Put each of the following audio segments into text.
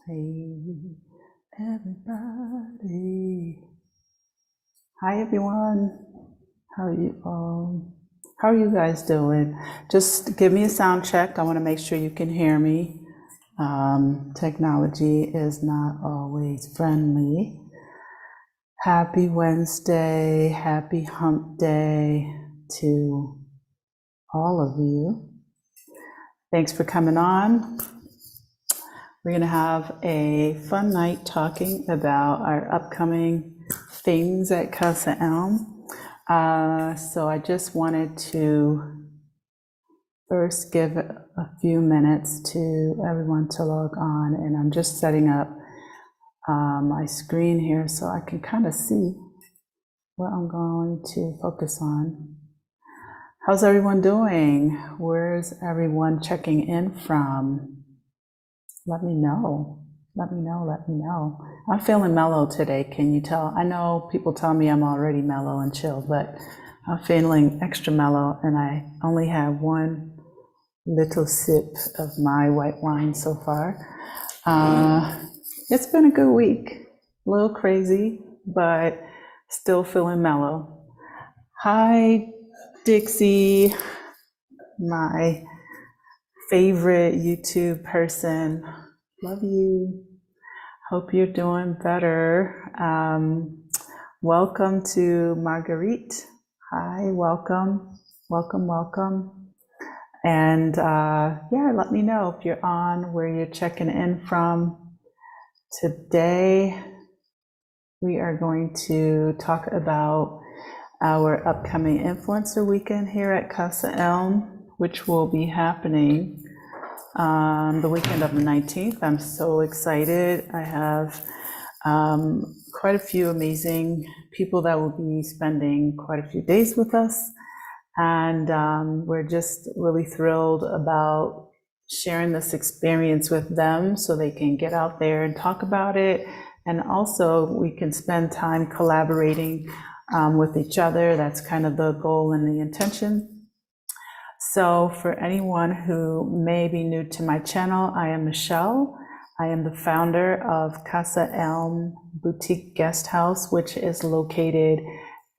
Hey, everybody. Hi, everyone. How are you guys doing? Just give me a sound check. I want to make sure you can hear me. Technology is not always friendly. Happy Wednesday. Happy hump day to all of you. Thanks for coming on. We're going to have a fun night talking about our upcoming things at Casa Elm. So I just wanted to first give a few minutes to everyone to log on, and I'm just setting up my screen here so I can kind of see what I'm going to focus on. How's everyone doing? Where's everyone checking in from? Let me know. Let me know. I'm feeling mellow today. Can you tell? I know people tell me I'm already mellow and chill, but I'm feeling extra mellow, and I only have one little sip of my white wine so far. It's been a good week. A little crazy, but still feeling mellow. Hi, Dixie, my favorite YouTube person. Love you. Hope you're doing better. Welcome to Marguerite. Hi, welcome. And yeah, let me know if you're on, where you're checking in from. Today, we are going to talk about our upcoming influencer weekend here at Casa Elm, which will be happening the weekend of the 19th. I'm so excited. I have quite a few amazing people that will be spending quite a few days with us. And we're just really thrilled about sharing this experience with them so they can get out there and talk about it. And also we can spend time collaborating with each other. That's kind of the goal and the intention. So for anyone who may be new to my channel, I am Michelle. I am the founder of Casa Elm Boutique Guest House, which is located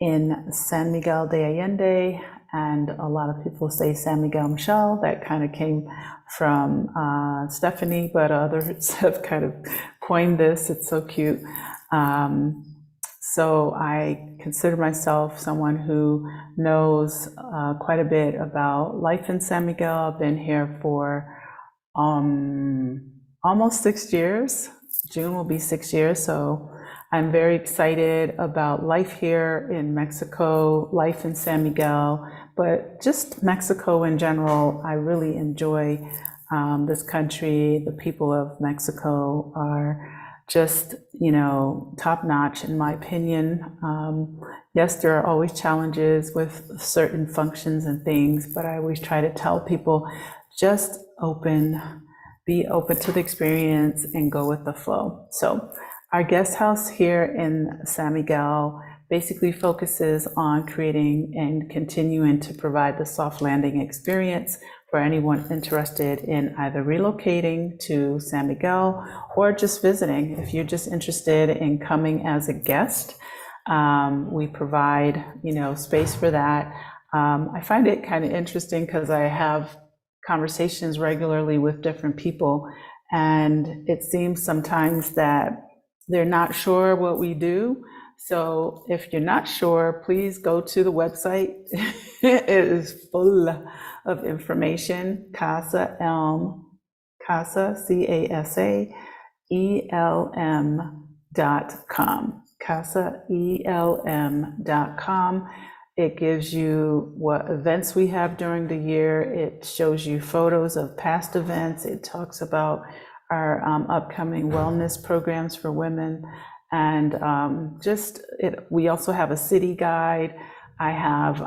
in San Miguel de Allende. And a lot of people say San Miguel Michelle. That kind of came from Stephanie, but others have kind of coined this. It's so cute. So I consider myself someone who knows quite a bit about life in San Miguel. I've been here for almost 6 years. June will be 6 years, so I'm very excited about life here in Mexico, life in San Miguel, but just Mexico in general. I really enjoy this country. The people of Mexico are just, top notch in my opinion. Yes, there are always challenges with certain functions and things, but I always try to tell people, just be open to the experience and go with the flow. So our guest house here in San Miguel basically focuses on creating and continuing to provide the soft landing experience for anyone interested in either relocating to San Miguel or just visiting. If you're just interested in coming as a guest, we provide, space for that. I find it kind of interesting because I have conversations regularly with different people, and it seems sometimes that they're not sure what we do. So if you're not sure, please go to the website. It is full of information. Casa Elm, Casa, CASAELM.com. CasaELM.com. It gives you what events we have during the year. It shows you photos of past events. It talks about our upcoming wellness programs for women. And we also have a city guide. I have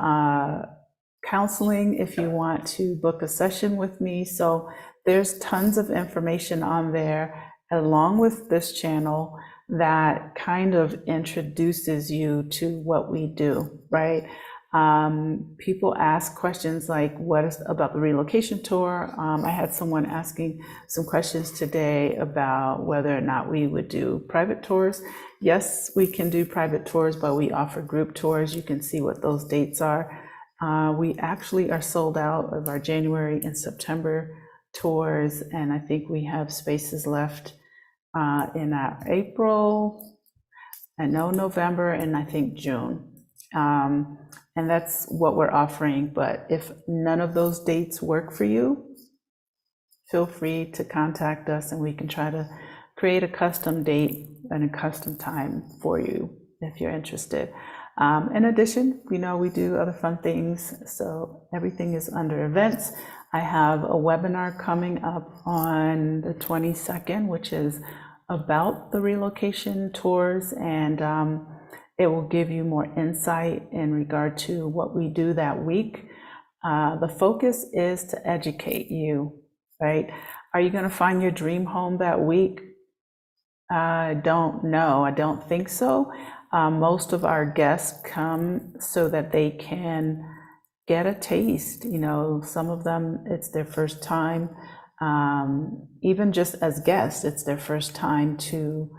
counseling if you want to book a session with me. So there's tons of information on there, along with this channel, that kind of introduces you to what we do, right? People ask questions like, what is about the relocation tour? I had someone asking some questions today about whether or not we would do private tours. Yes, we can do private tours, but we offer group tours. You can see what those dates are. We actually are sold out of our January and September tours, and I think we have spaces left in April, and November, and I think June. And that's what we're offering. But if none of those dates work for you, feel free to contact us and we can try to create a custom date and a custom time for you if you're interested. In addition, we do other fun things. So everything is under events. I have a webinar coming up on the 22nd, which is about the relocation tours, and it will give you more insight in regard to what we do that week. The focus is to educate you, right? Are you going to find your dream home that week? I don't know. I don't think so. Most of our guests come so that they can get a taste. Some of them, it's their first time. Even just as guests, it's their first time to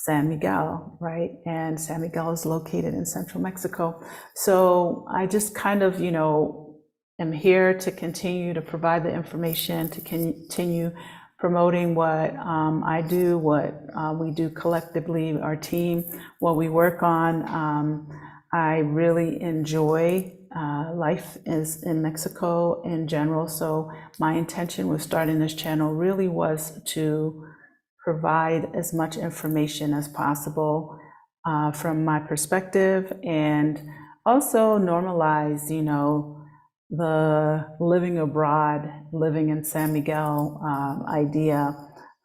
San Miguel, right? And San Miguel is located in central Mexico. So I just kind of, am here to continue to provide the information, to continue promoting what I do, what we do collectively, our team, what we work on. I really enjoy life in Mexico in general. So my intention with starting this channel really was to provide as much information as possible from my perspective, and also normalize, the living abroad, living in San Miguel idea.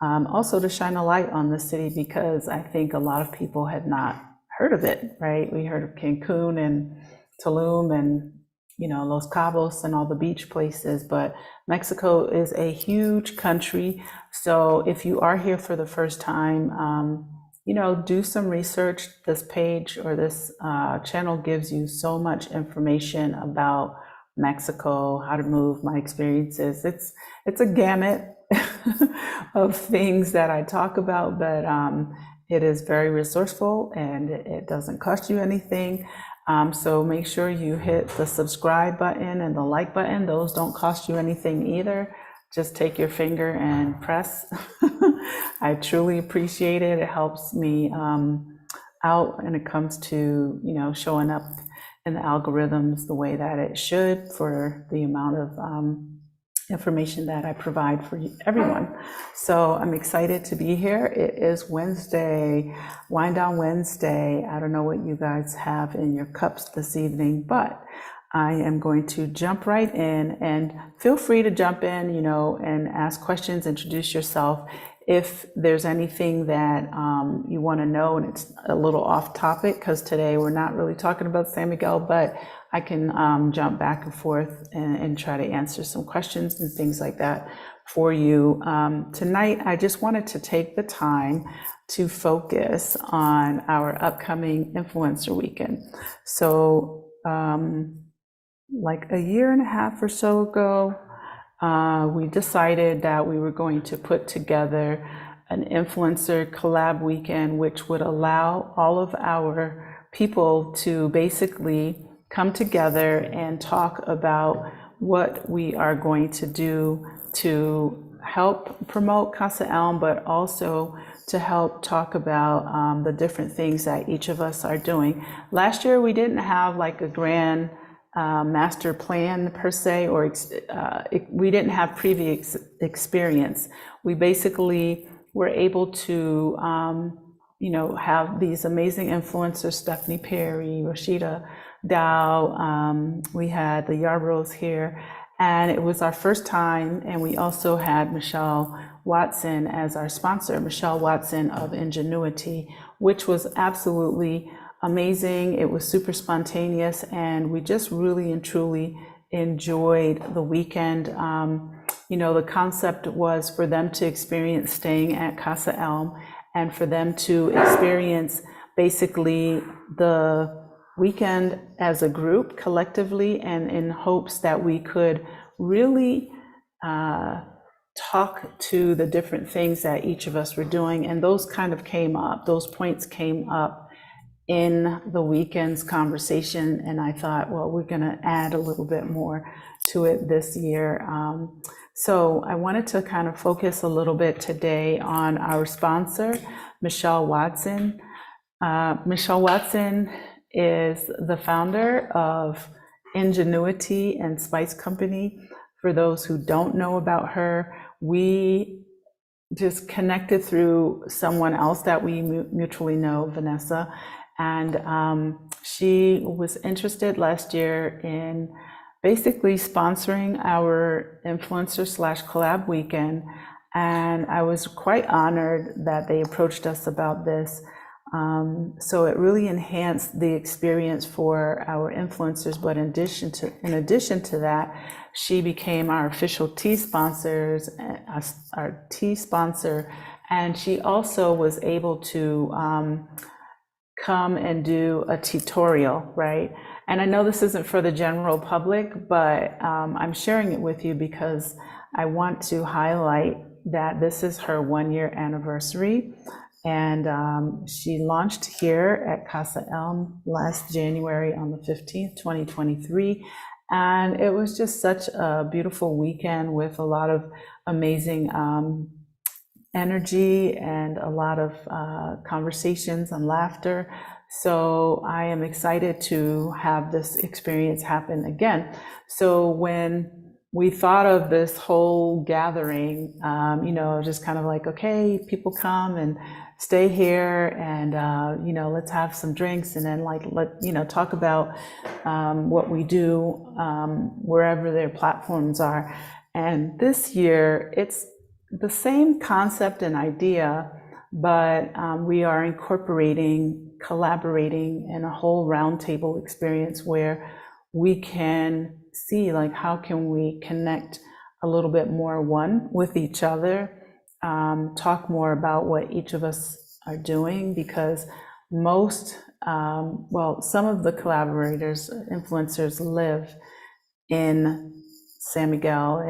Also to shine a light on the city, because I think a lot of people had not heard of it, right? We heard of Cancun and Tulum and Los Cabos and all the beach places, but Mexico is a huge country. So if you are here for the first time, do some research. This page or this channel gives you so much information about Mexico, how to move, my experiences. It's a gamut of things that I talk about, but it is very resourceful and it doesn't cost you anything. So make sure you hit the subscribe button and the like button. Those don't cost you anything either. Just take your finger and press. I truly appreciate it. It helps me out when it comes to, showing up in the algorithms the way that it should, for the amount of information that I provide for everyone. So I'm excited to be here. It is Wednesday, Wind Down Wednesday. I don't know what you guys have in your cups this evening, but I am going to jump right in, and feel free to jump in, and ask questions, introduce yourself. If there's anything that you want to know and it's a little off topic, because today we're not really talking about San Miguel, but I can jump back and forth and try to answer some questions and things like that for you. Tonight, I just wanted to take the time to focus on our upcoming influencer weekend. So like a year and a half or so ago, we decided that we were going to put together an influencer collab weekend, which would allow all of our people to basically come together and talk about what we are going to do to help promote Casa Elm, but also to help talk about the different things that each of us are doing. Last year, we didn't have like a grand master plan per se, or we didn't have previous experience. We basically were able to, have these amazing influencers, Stephanie Perry, Rashida Dow, we had the Yarboroughs here, and it was our first time, and we also had Michelle Watson as our sponsor, Michelle Watson of IngenuiTEA, which was absolutely amazing. It was super spontaneous, and we just really and truly enjoyed the weekend. The concept was for them to experience staying at Casa Elm, and for them to experience basically the weekend as a group collectively, and in hopes that we could really talk to the different things that each of us were doing. And those kind of came up, those points came up in the weekend's conversation. And I thought, well, we're going to add a little bit more to it this year. So I wanted to kind of focus a little bit today on our sponsor, Michelle Watson. Michelle Watson is the founder of IngenuiTEA and Spice Company. For those who don't know about her, we just connected through someone else that we mutually know, Vanessa, and she was interested last year in basically sponsoring our influencer / collab weekend, and I was quite honored that they approached us about this. So it really enhanced the experience for our influencers, but in addition to that, she became our official tea sponsor, and she also was able to come and do a tutorial, right? And I know this isn't for the general public, but I'm sharing it with you because I want to highlight that this is her 1-year anniversary. And she launched here at Casa Elm last January on the 15th, 2023. And it was just such a beautiful weekend with a lot of amazing energy and a lot of conversations and laughter. So I am excited to have this experience happen again. So when we thought of this whole gathering, just kind of like, okay, people come and stay here and, let's have some drinks and then talk about what we do wherever their platforms are. And this year, it's the same concept and idea, but we are incorporating, collaborating in a whole roundtable experience where we can see how can we connect a little bit more with each other, talk more about what each of us are doing, because some of the collaborators, influencers, live in San Miguel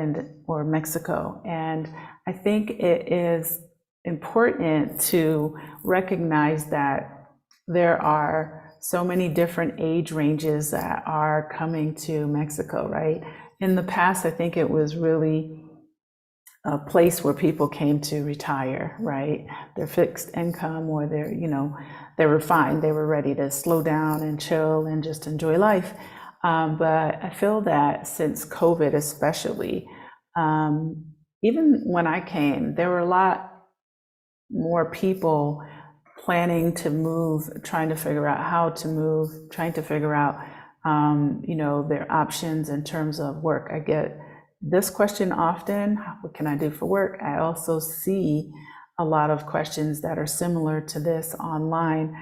or Mexico. And I think it is important to recognize that there are so many different age ranges that are coming to Mexico, right? In the past, I think it was really a place where people came to retire, right? Their fixed income, or they were fine. They were ready to slow down and chill and just enjoy life. But I feel that since COVID especially, even when I came, there were a lot more people planning to move, trying to figure out how to move, trying to figure out, their options in terms of work. I get this question often: what can I do for work? I also see a lot of questions that are similar to this online.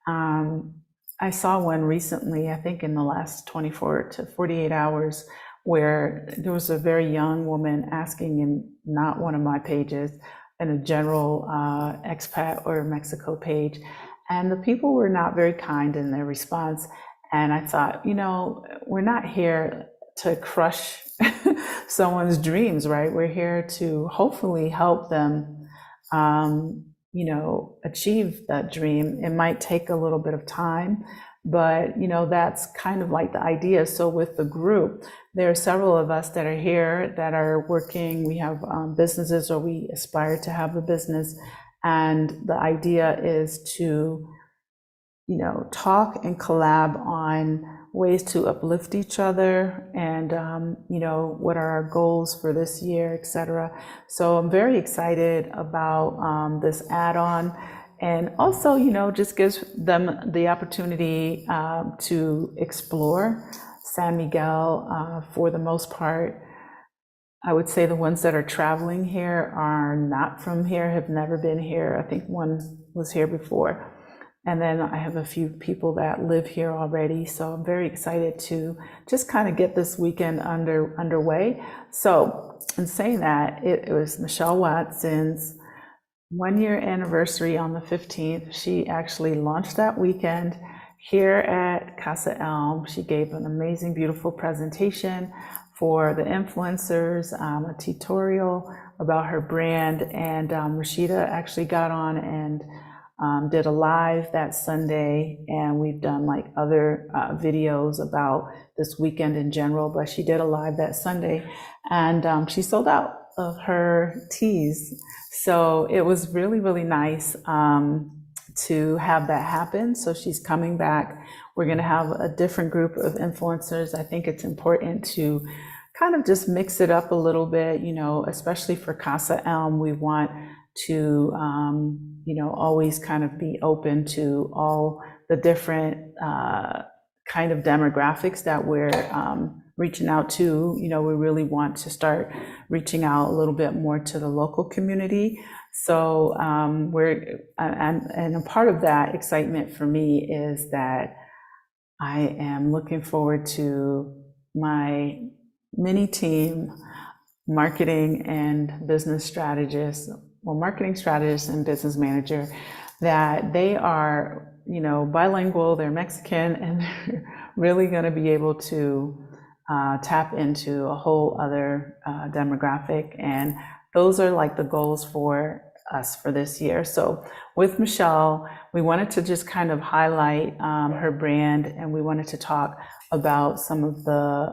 I saw one recently, I think in the last 24 to 48 hours, where there was a very young woman asking in not one of my pages, in a general expat or Mexico page, and the people were not very kind in their response. And I thought, we're not here to crush someone's dreams, right? We're here to hopefully help them, achieve that dream. It might take a little bit of time, but that's kind of like the idea. So with the group, there are several of us that are here that are working. We have businesses, or we aspire to have a business, and the idea is to talk and collab on ways to uplift each other, and what are our goals for this year, etc. So I'm very excited about this add-on, and also just gives them the opportunity to explore San Miguel. For the most part, I would say the ones that are traveling here are not from here, have never been here. I think one was here before. And then I have a few people that live here already. So I'm very excited to just kind of get this weekend underway. So in saying that, it was Michelle Watson's 1-year anniversary on the 15th. She actually launched that weekend here at Casa Elm. She gave an amazing, beautiful presentation for the influencers, a tutorial about her brand, and Rashida actually got on and did a live that Sunday, and we've done like other videos about this weekend in general, but she did a live that Sunday, and she sold out of her teas. So it was really, really nice to have that happen. So she's coming back. We're going to have a different group of influencers. I think it's important to kind of just mix it up a little bit, you know, especially for Casa Elm. We want to, you know, always kind of be open to all the different kind of demographics that we're reaching out to. You know, we really want to start reaching out a little bit more to the local community. So and a part of that excitement for me is that I am looking forward to my mini team, marketing and business strategists, well, marketing strategist and business manager, that they are, you know, bilingual, they're Mexican, and they're really going to be able to tap into a whole other demographic. And those are like the goals for us for this year. So with Michelle, we wanted to just kind of highlight her brand, and we wanted to talk about some of the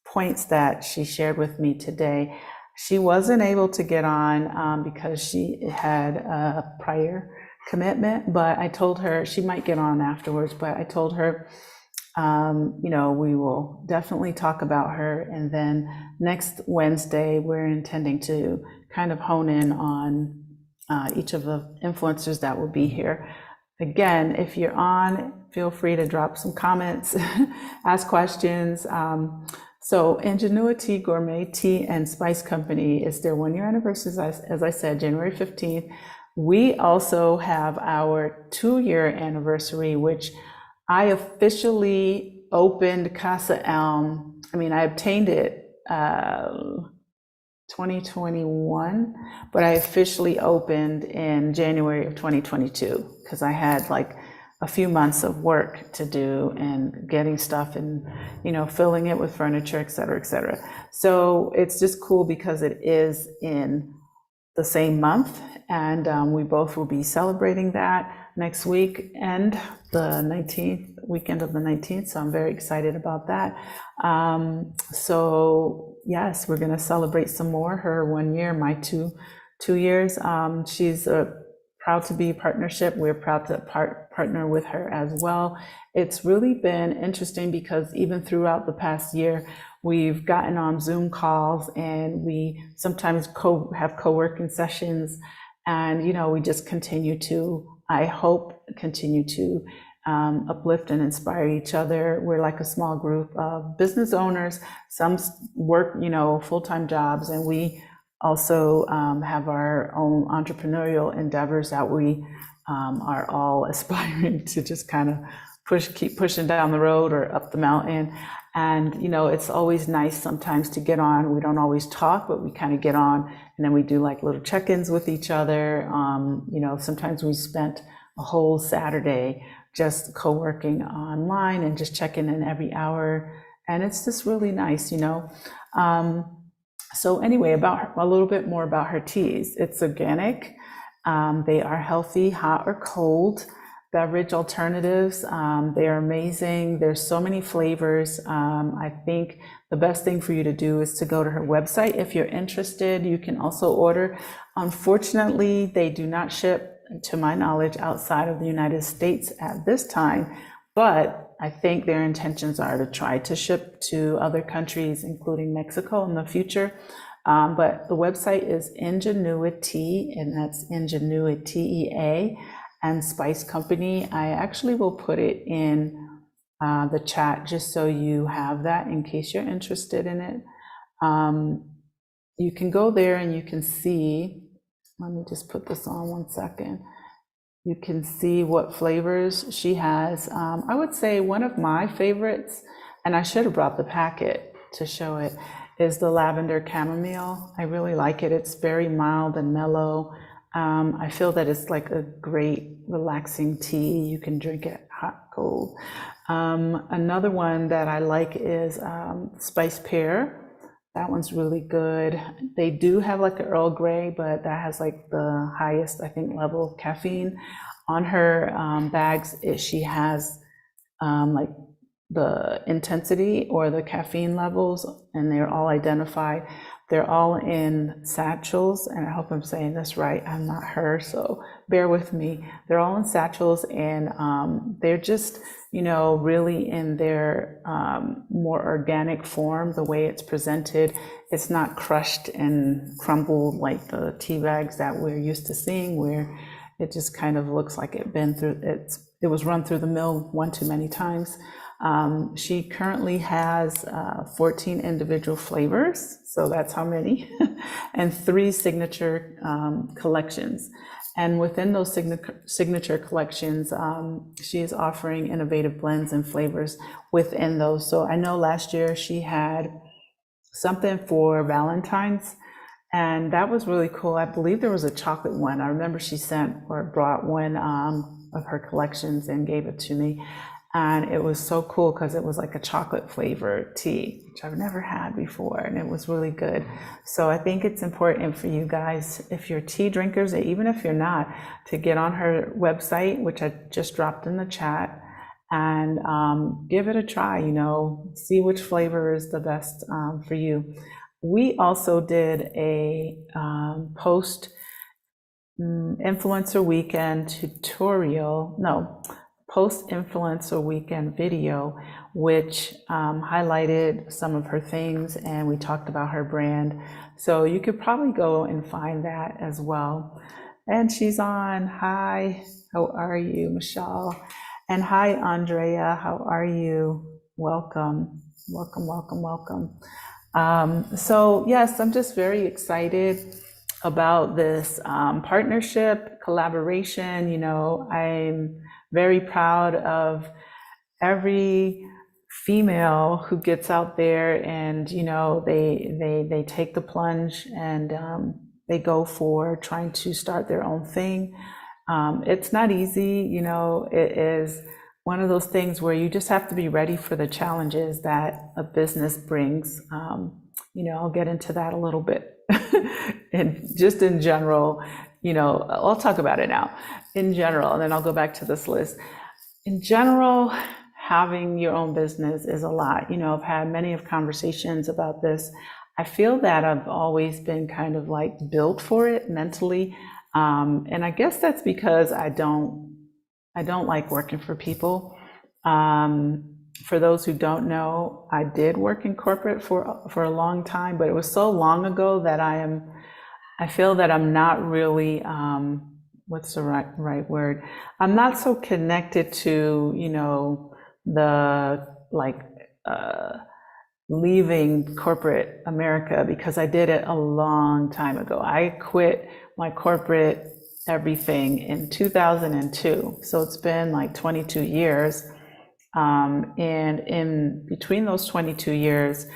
points that she shared with me today. She wasn't able to get on because she had a prior commitment, but I told her she might get on afterwards, but I told her, you know, we will definitely talk about her. And then next Wednesday, we're intending to kind of hone in on each of the influencers that will be here. Again, if you're on, feel free to drop some comments, ask questions. So IngenuiTEA Gourmet Tea and Spice Company is their 1-year anniversary, as I said, January 15th. We also have our 2-year anniversary, which I officially opened Casa Elm. I mean, I obtained it 2021, but I officially opened in January of 2022 because I had like a few months of work to do and getting stuff and, you know, filling it with furniture, et cetera, et cetera. So it's just cool because it is in the same month, and we both will be celebrating that next week and the 19th, weekend of the 19th. So I'm very excited about that. So yes, we're going to celebrate some more. Her 1 year, my two years. She's proud to be a partnership. We're proud to partner with her as well. It's really been interesting because even throughout the past year, we've gotten on Zoom calls, and we sometimes have co-working sessions, and, you know, we just continue to, I hope, continue to uplift and inspire each other. We're like a small group of business owners. Some work, you know, full-time jobs, and we also have our own entrepreneurial endeavors that we are all aspiring to just kind of keep pushing down the road or up the mountain. And, you know, it's always nice sometimes to get on. We don't always talk, but we kind of get on, and then we do like little check-ins with each other. You know, sometimes we spent a whole Saturday just co-working online and just checking in every hour. And it's just really nice, you know. So anyway, about a little bit more about her teas. It's organic. They are healthy, hot or cold beverage alternatives. They are amazing. There's so many flavors. I think the best thing for you to do is to go to her website. If you're interested, you can also order. Unfortunately, they do not ship, to my knowledge, outside of the United States at this time, but I think their intentions are to try to ship to other countries, including Mexico, in the future. But the website is IngenuiTEA, and that's IngenuiTEA, and Spice Company. I actually will put it in the chat just so you have that in case you're interested in it. You can go there and you can see, let me just put this on 1 second. You can see what flavors she has. I would say one of my favorites, and I should have brought the packet to show it, is the lavender chamomile. I really like it. It's very mild and mellow. I feel that it's like a great relaxing tea. You can drink it hot cold. Another one that I like is Spice Pear. That one's really good. They do have like an Earl Grey, but that has like the highest, I think, level of caffeine. On her bags, she has like the intensity or the caffeine levels, and they're all identified. They're all in satchels, and I hope I'm saying this right. I'm not her, so bear with me. They're all in satchels, and they're just, really in their more organic form, the way it's presented. It's not crushed and crumbled like the tea bags that we're used to seeing, where it just kind of looks like it was run through the mill one too many times. She currently has 14 individual flavors, so that's how many, and 3 signature collections. And within those signature collections, she is offering innovative blends and flavors within those. So I know last year she had something for Valentine's, and that was really cool. I believe there was a chocolate one. I remember she sent or brought one of her collections and gave it to me. And it was so cool because it was like a chocolate flavored tea, which I've never had before, and it was really good. So I think it's important for you guys, if you're tea drinkers, or even if you're not, to get on her website, which I just dropped in the chat, and give it a try, see which flavor is the best for you. We also did a post influencer weekend post-influencer weekend video, which highlighted some of her things, and we talked about her brand. So you could probably go and find that as well. And she's on. Hi, how are you, Michelle? And hi, Andrea, how are you? Welcome, welcome, welcome, welcome. So yes, I'm just very excited about this partnership, collaboration. I'm very proud of every female who gets out there and they take the plunge and they go for trying to start their own thing. It's not easy, it is one of those things where you just have to be ready for the challenges that a business brings. I'll get into that a little bit. And just in general, I'll talk about it now. In general, and then I'll go back to this list. In general, having your own business is a lot. I've had many of conversations about this. I feel that I've always been kind of like built for it mentally. And I guess that's because I don't like working for people. For those who don't know, I did work in corporate for a long time, but it was so long ago that I feel that I'm not really, what's the right word? I'm not so connected to, the leaving corporate America, because I did it a long time ago. I quit my corporate everything in 2002. So it's been like 22 years. And in between those 22 years,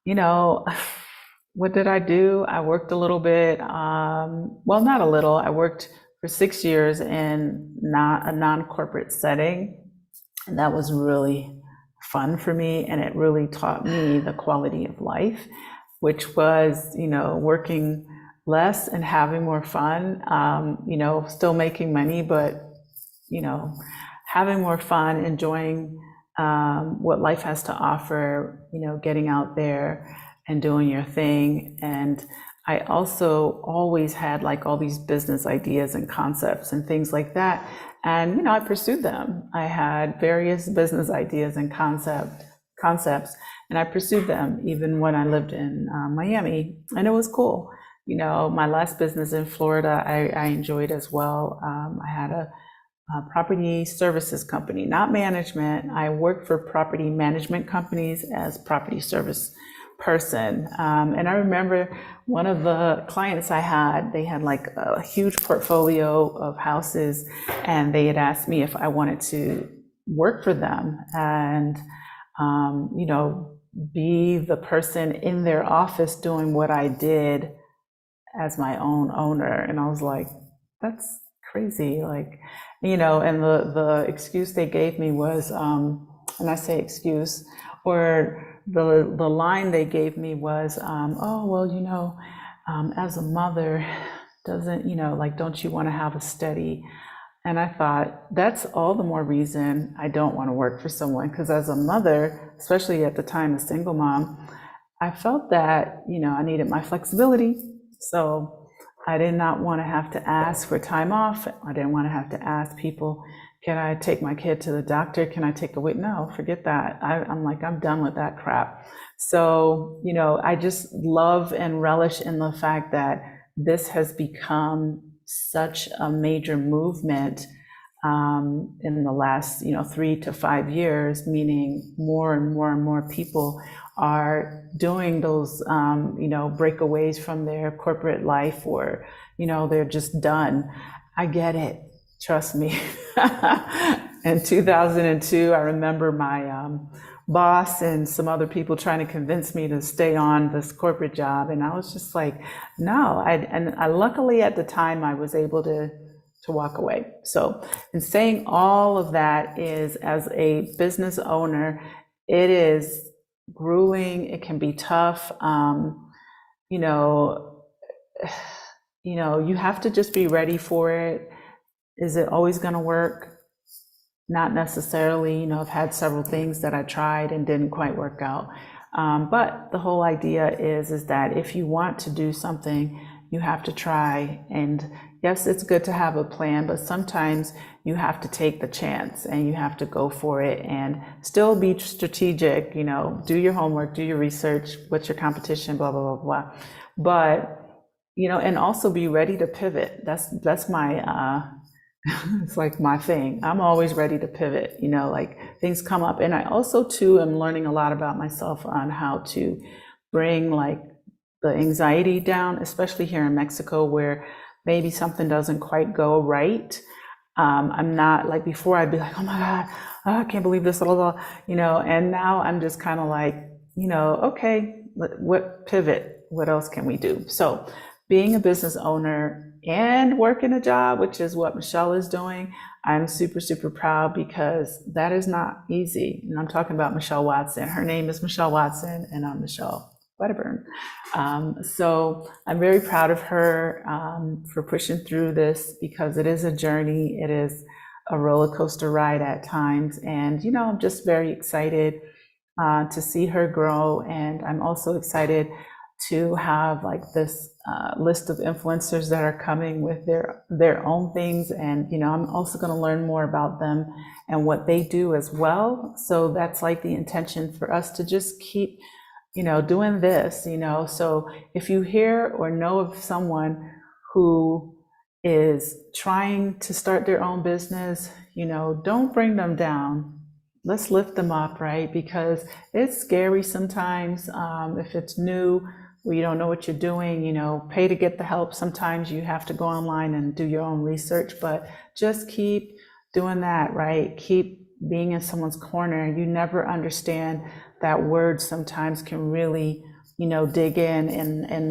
what did I do? I worked a little bit, well, not a little. I worked for 6 years in a non-corporate setting, and that was really fun for me, and it really taught me the quality of life, which was, working less and having more fun, still making money, but, having more fun, enjoying what life has to offer, getting out there and doing your thing. And I also always had like all these business ideas and concepts and things like that. And, I pursued them. I had various business ideas and concepts, and I pursued them even when I lived in Miami, and it was cool. My last business in Florida, I enjoyed as well. I had a property services company, not management. I worked for property management companies as property service person. And I remember one of the clients I had, they had like a huge portfolio of houses, and they had asked me if I wanted to work for them and, be the person in their office doing what I did as my own owner. And I was like, that's crazy. Like, you know, and the excuse they gave me was, and I say excuse, or the line they gave me was, oh, well, you know, as a mother, doesn't, you know, like, don't you want to have a steady? And I thought, that's all the more reason I don't want to work for someone. Because as a mother, especially at the time, a single mom, I felt that, you know, I needed my flexibility. So I did not want to have to ask for time off. I didn't want to have to ask people, can I take my kid to the doctor? Can I take a week? No, forget that. I'm like, I'm done with that crap. So, you know, I just love and relish in the fact that this has become such a major movement in the last, you know, 3 to 5 years, meaning more and more and more people are doing those, you know, breakaways from their corporate life, or, you know, they're just done. I get it. Trust me. In 2002, I remember my boss and some other people trying to convince me to stay on this corporate job. And I was just like, no. And luckily at the time I was able to walk away. So in saying all of that is, as a business owner, it is grueling. It can be tough. You know, you have to just be ready for it. Is it always going to work? Not necessarily. You know, I've had several things that I tried and didn't quite work out. But the whole idea is that if you want to do something, you have to try. And yes, it's good to have a plan, but sometimes you have to take the chance and you have to go for it and still be strategic, you know, do your homework, do your research, what's your competition, blah, blah, blah, blah. But, you know, and also be ready to pivot. That's my, it's like my thing. I'm always ready to pivot, you know, like things come up. And I also too am learning a lot about myself on how to bring like the anxiety down, especially here in Mexico, where maybe something doesn't quite go right. I'm not like before. I'd be like, oh my God, oh, I can't believe this, blah, blah, blah, you know. And now I'm just kind of like, you know, okay, what pivot? What else can we do? So being a business owner and working a job, which is what Michelle is doing, I'm super, super proud, because that is not easy. And I'm talking about Michelle Watson. Her name is Michelle Watson, and I'm Michelle Wedderburn. So I'm very proud of her for pushing through this, because it is a journey. It is a roller coaster ride at times. And, you know, I'm just very excited to see her grow. And I'm also excited to have like this list of influencers that are coming with their own things. And, you know, I'm also going to learn more about them and what they do as well. So that's like the intention for us to just keep, you know, doing this, you know. So if you hear or know of someone who is trying to start their own business, you know, don't bring them down. Let's lift them up, right? Because it's scary sometimes if it's new, or you don't know what you're doing, you know, pay to get the help. Sometimes you have to go online and do your own research, but just keep doing that, right? Keep being in someone's corner. You never understand that words sometimes can really, you know, dig in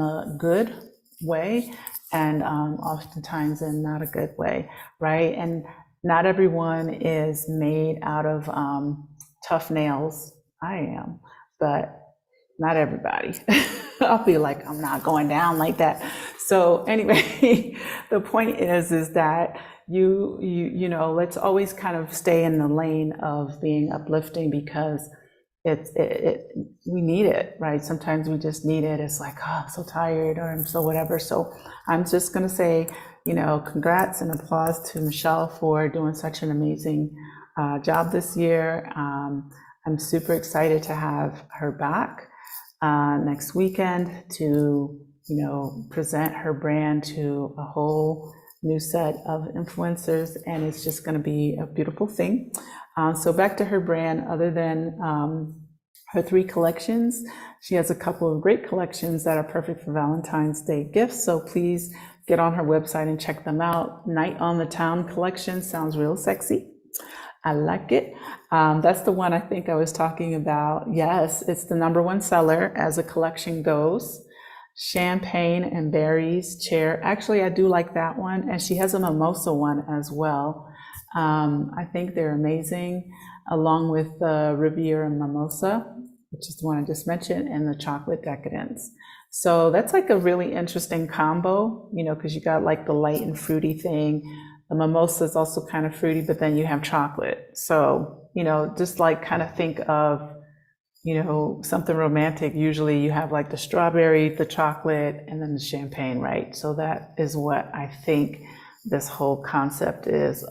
a good way, and oftentimes in not a good way, right? And not everyone is made out of tough nails. I am, but not everybody. I'll be like, I'm not going down like that. So anyway, the point is that you know, let's always kind of stay in the lane of being uplifting, because we need it, right? Sometimes we just need it. It's like, oh, I'm so tired, or I'm so whatever. So I'm just going to say, you know, congrats and applause to Michelle for doing such an amazing job this year. I'm super excited to have her back next weekend to, you know, present her brand to a whole new set of influencers, and it's just going to be a beautiful thing. So back to her brand, other than her 3 collections, she has a couple of great collections that are perfect for Valentine's Day gifts. So please get on her website and check them out. Night on the Town collection sounds real sexy. I like it. That's the one I think I was talking about. Yes, it's the #1 seller as a collection goes. champagne and berries chair. Actually, I do like that one, and she has a mimosa one as well. I think they're amazing, along with the Riviera Mimosa, which is the one I just mentioned, and the chocolate decadence. So that's like a really interesting combo, you know, because you got like the light and fruity thing. The mimosa is also kind of fruity, but then you have chocolate. So, you know, just like kind of think of, you know, something romantic. Usually you have like the strawberry, the chocolate, and then the champagne, right? So that is what I think this whole concept is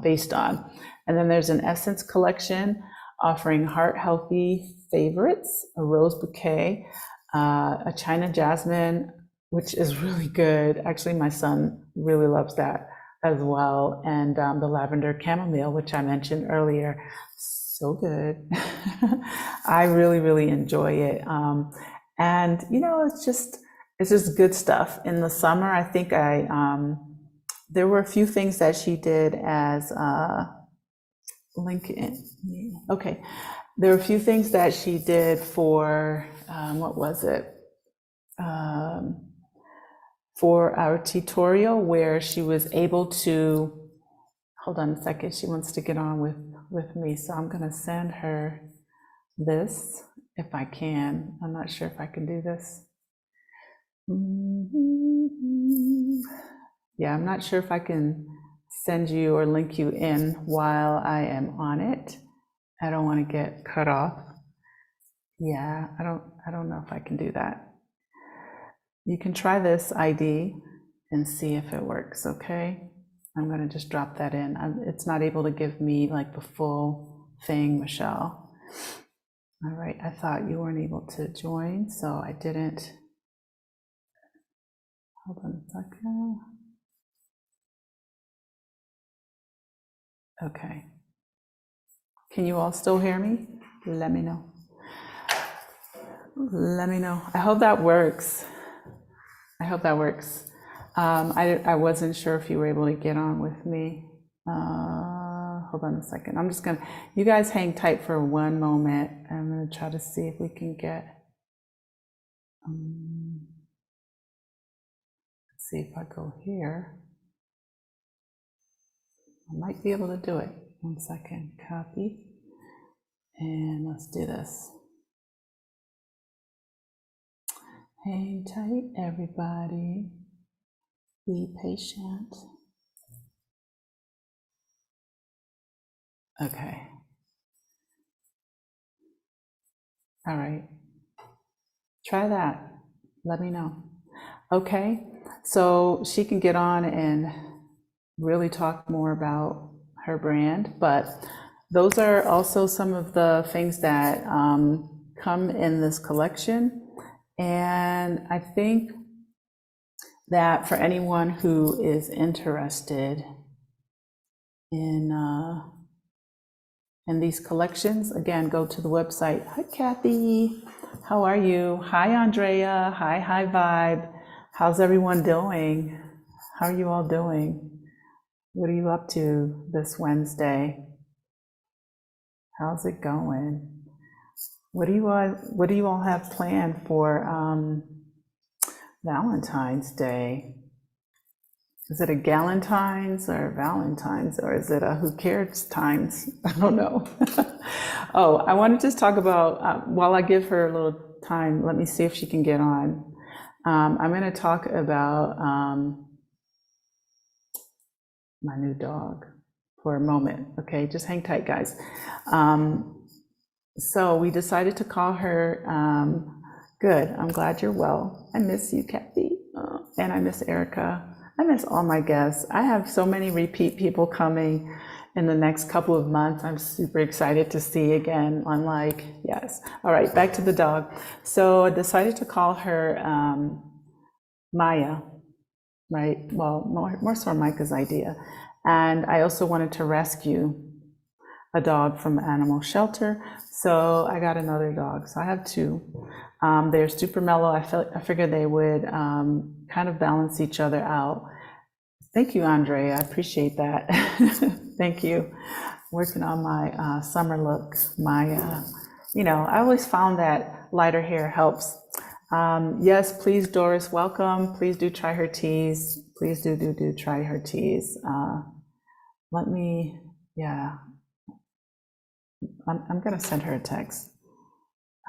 based on. And then there's an essence collection offering heart healthy favorites, a rose bouquet, a China jasmine, which is really good. Actually, my son really loves that as well. And the lavender chamomile, which I mentioned earlier. So good. I really, really enjoy it. And, you know, it's just good stuff. In the summer, I think there were a few things that she did as LinkedIn. Okay. There were a few things that she did for, what was it? For our tutorial, where she was able to, hold on a second, she wants to get on with me, so I'm gonna send her this if I can. I'm not sure if I can do this. Yeah, I'm not sure if I can send you or link you in while I am on it. I don't want to get cut off. Yeah, I don't know if I can do that. You can try this ID and see if it works, okay? I'm gonna just drop that in. It's not able to give me like the full thing, Michelle. All right, I thought you weren't able to join, so I didn't. Hold on a second. Okay. Can you all still hear me? Let me know. Let me know. I hope that works. I hope that works. I wasn't sure if you were able to get on with me. Hold on a second. I'm just gonna, you guys hang tight for one moment. I'm gonna try to see if we can get, let's see if I go here. I might be able to do it. 1 second, copy. And let's do this. Hang tight, everybody. Be patient. Okay. All right. Try that. Let me know. Okay. So she can get on and really talk more about her brand, but those are also some of the things that come in this collection. And I think that for anyone who is interested in these collections, again, go to the website. Hi, Kathy. How are you? Hi, Andrea. Hi, High Vibe. How's everyone doing? How are you all doing? What are you up to this Wednesday? How's it going? What do you all have planned for Valentine's Day? Is it a Galentine's or Valentine's, or is it a who cares times? I don't know. Oh, I want to just talk about, while I give her a little time, let me see if she can get on. I'm going to talk about my new dog for a moment. Okay, just hang tight, guys. So we decided to call her, good, I'm glad you're well. I miss you, Kathy. And I miss Erica. I miss all my guests. I have so many repeat people coming in the next couple of months. I'm super excited to see again. I'm like, yes. All right, back to the dog. So I decided to call her Maya, right? Well, more so Micah's idea. And I also wanted to rescue a dog from an animal shelter. So I got another dog. So I have two. They're super mellow. I figured they would kind of balance each other out. Thank you, Andrea. I appreciate that. Thank you. Working on my summer look. My, I always found that lighter hair helps Yes, please, Doris, welcome. Please do try her teas. Please do try her teas. Let me, yeah, I'm gonna send her a text.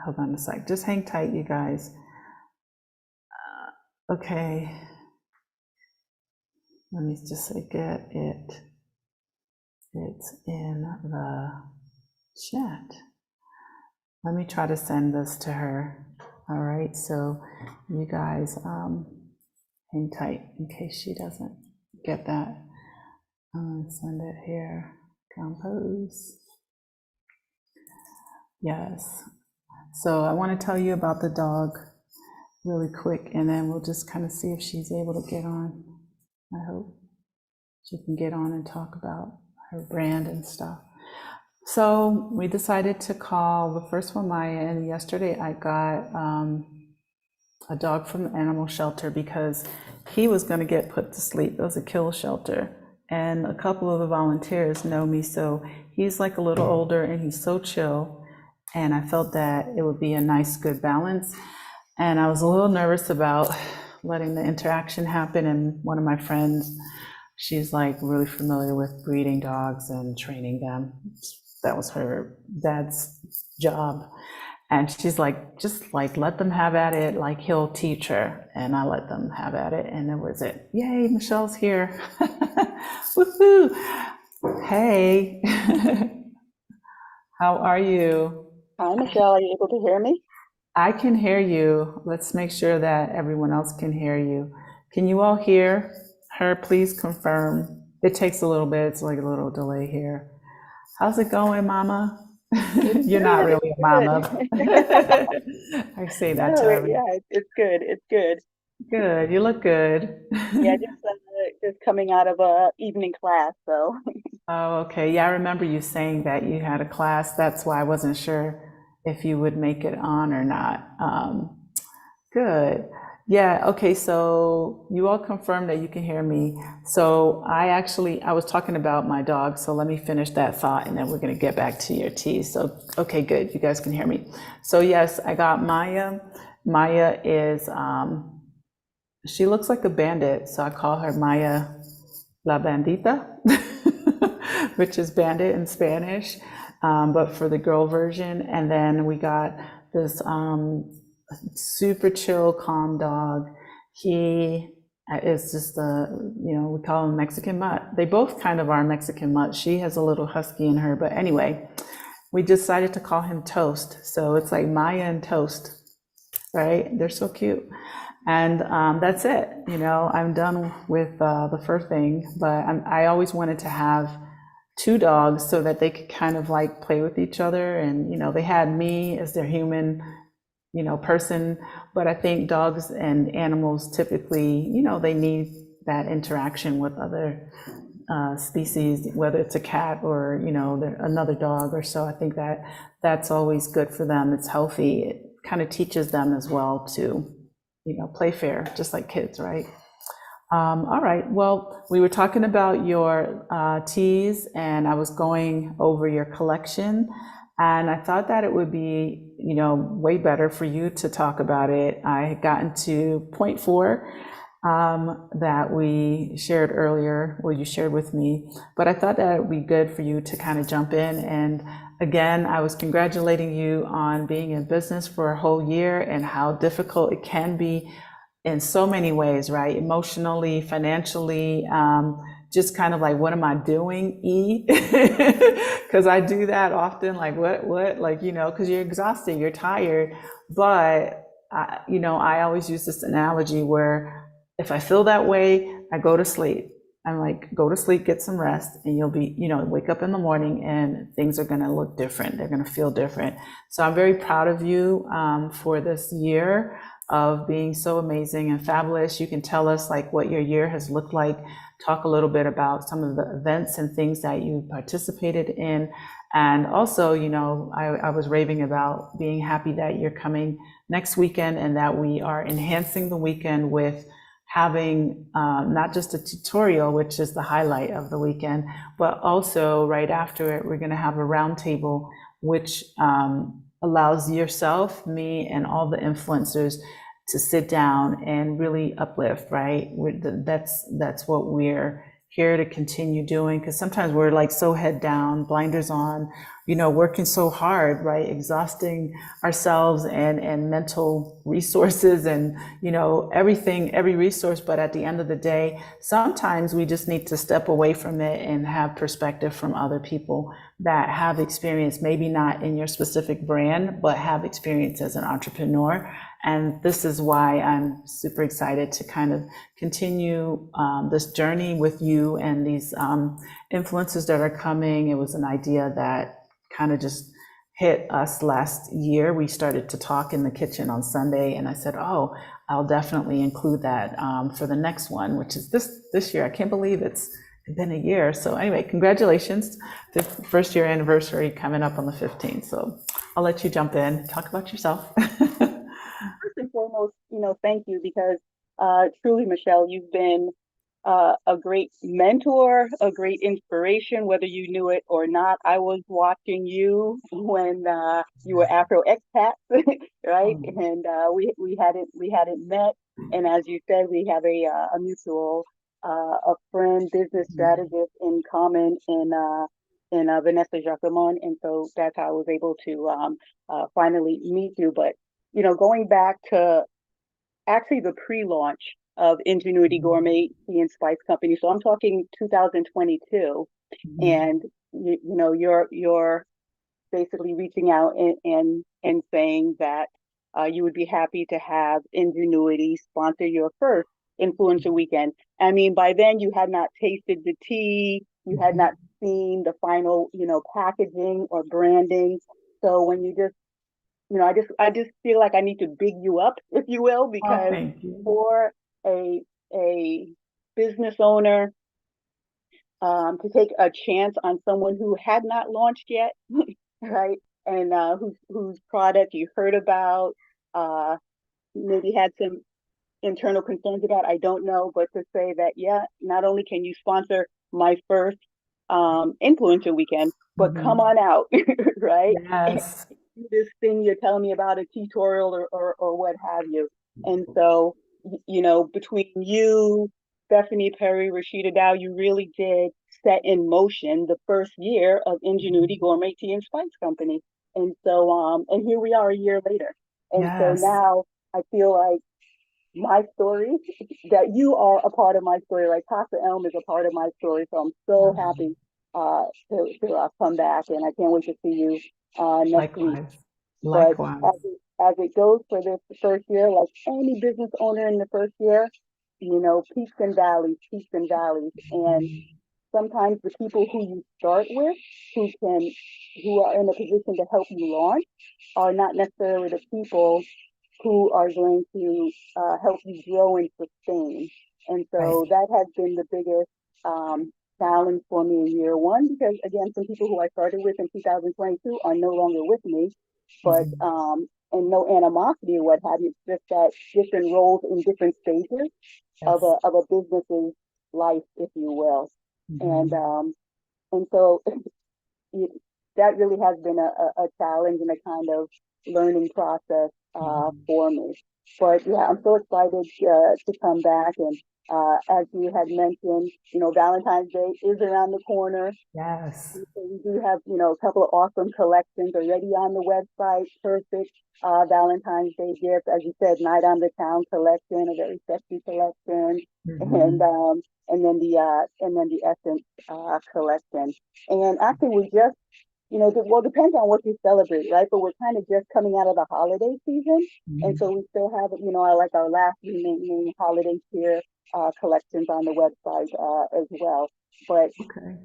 Hold on a sec. Just hang tight, you guys. Okay. Let me just say, get it. It's in the chat. Let me try to send this to her. All right, so you guys hang tight in case she doesn't get that. Send it here. Compose. Yes. So I want to tell you about the dog really quick, and then we'll just kind of see if she's able to get on. I hope she can get on and talk about her brand and stuff. So we decided to call the first one Maya, and yesterday I got a dog from the animal shelter because he was going to get put to sleep. It was a kill shelter, and a couple of the volunteers know me, so he's like a little older and he's so chill, and I felt that it would be a nice, good balance. And I was a little nervous about letting the interaction happen, and one of my friends, she's like really familiar with breeding dogs and training them. That was her dad's job. And she's like, just like, let them have at it, like he'll teach her. And I let them have at it. And that was it. Yay, Michelle's here. Woohoo. Hey. How are you? Hi, Michelle. Are you able to hear me? I can hear you. Let's make sure that everyone else can hear you. Can you all hear her? Please confirm. It takes a little bit. It's like a little delay here. How's it going, Mama? It's You're not good. really a It's mama. good. I say that to No, everyone. yeah, it's good. It's good. Good. You look good. Yeah, just coming out of a evening class, so Oh, okay. Yeah, I remember you saying that you had a class. That's why I wasn't sure if you would make it on or not. Good. Yeah, okay, so you all confirmed that you can hear me. So I was talking about my dog, so let me finish that thought and then we're gonna get back to your tea. So, okay, good, you guys can hear me. So yes, I got Maya. Maya is, she looks like a bandit, so I call her Maya La Bandita, which is bandit in Spanish, but for the girl version. And then we got this super chill, calm dog. He is just we call him Mexican mutt. They both kind of are Mexican mutt. She has a little husky in her, but anyway, we decided to call him Toast. So it's like Maya and Toast, right? They're so cute. And that's it. I'm done with the fur thing, but I always wanted to have two dogs so that they could kind of like play with each other. And, they had me as their human, person. But I think dogs and animals typically, they need that interaction with other species, whether it's a cat or, another dog or so. I think that that's always good for them. It's healthy. It kind of teaches them as well to, play fair, just like kids, right? All right. Well, we were talking about your teas, and I was going over your collection, and I thought that it would be, way better for you to talk about it. I had gotten to point 4 that we shared earlier, well, you shared with me, but I thought that it would be good for you to kind of jump in. And again, I was congratulating you on being in business for a whole year and how difficult it can be in so many ways, right? Emotionally, financially, just kind of like, what am I doing? Because I do that often, like, what, like, because you're exhausted, you're tired. But, I always use this analogy where if I feel that way, I go to sleep. I'm like, go to sleep, get some rest, and you'll be, wake up in the morning and things are going to look different. They're going to feel different. So I'm very proud of you for this year of being so amazing and fabulous. You can tell us like what your year has looked like. Talk a little bit about some of the events and things that you participated in. And also, I was raving about being happy that you're coming next weekend and that we are enhancing the weekend with having not just a tutorial, which is the highlight of the weekend, but also right after it, we're going to have a roundtable, which allows yourself, me, and all the influencers to sit down and really uplift, right? That's what we're here to continue doing, because sometimes we're like so head down, blinders on, working so hard, right? Exhausting ourselves and mental resources and, everything, every resource. But at the end of the day, sometimes we just need to step away from it and have perspective from other people that have experience, maybe not in your specific brand, but have experience as an entrepreneur. And this is why I'm super excited to kind of continue this journey with you and these influencers that are coming. It was an idea that kind of just hit us last year. We started to talk in the kitchen on Sunday, and I said, "Oh, I'll definitely include that for the next one," which is this year. I can't believe it's been a year. So anyway, congratulations. The first year anniversary coming up on the 15th. So I'll let you jump in, talk about yourself. First and foremost, thank you because truly, Michelle, you've been a great mentor, a great inspiration, whether you knew it or not. I was watching you when you were Afro expat, right? And we hadn't met. And as you said, we have a mutual a friend, business strategist in common in Vanessa Jacquemont, and so that's how I was able to finally meet you. But going back to actually the pre-launch of Ingenuity Gourmet Tea and Spice Company. So I'm talking 2022, and you're basically reaching out and saying that you would be happy to have Ingenuity sponsor your first influencer weekend. I mean, by then you had not tasted the tea, you had not seen the final, packaging or branding. So when you just I just feel like I need to big you up, if you will, Oh, because thank you. for a business owner to take a chance on someone who had not launched yet, right, and whose product you heard about, uh, maybe had some internal concerns about, I don't know, but to say that, yeah, not only can you sponsor my first influencer weekend, but come on out, right? And Yes. do this thing you're telling me about, a tutorial or what have you. And so, between you, Stephanie Perry, Rashida Dow, you really did set in motion the first year of Ingenuity Gourmet Tea and Spice Company. And so, and here we are a year later. And so Yes. now I feel like my story, that you are a part of my story, like Casa Elm is a part of my story. So I'm so happy to come back, and I can't wait to see you next week. Likewise. But Likewise. as it goes for this first year, like any business owner in the first year, peaks and valleys, and sometimes the people who you start with, who are in a position to help you launch, are not necessarily the people who are going to help you grow and sustain. And Right. so that has been the biggest challenge for me in year one, because again, some people who I started with in 2022 are no longer with me, but and no animosity or what have you. It's just that different roles in different stages of Yes. a business's life, if you will. And Mhm. so it, that really has been a challenge and a kind of learning process for me. But yeah, I'm so excited to come back. And as you had mentioned, Valentine's Day is around the corner. Yes. So we do have, a couple of awesome collections already on the website. Perfect Valentine's Day gift, as you said, Night on the Town collection, a very sexy collection, and Mhm. um, and then the Essence collection. And actually, we just, well, depends on what you celebrate, right? But we're kind of just coming out of the holiday season, and so Mhm. we still have, our last remaining holiday tier collections on the website as well. But Okay.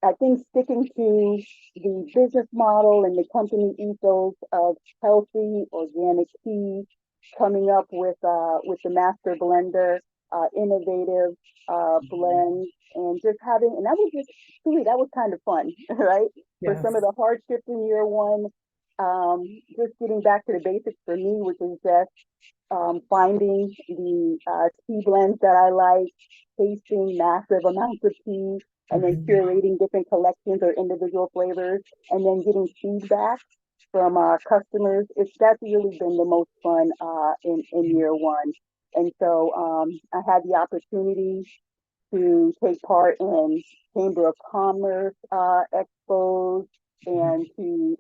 I think sticking to the business model and the company ethos of healthy organic tea, coming up with the master blender, innovative blends, and just having, and that was just truly, that was kind of fun, right? For some of Yes. the hardships in year one, just getting back to the basics for me, which is just finding the tea blends that I like, tasting massive amounts of tea, and then Mhm. curating different collections or individual flavors, and then getting feedback. from customers. That's really been the most fun in year one. And so I had the opportunity to take part in Chamber of Commerce expos and to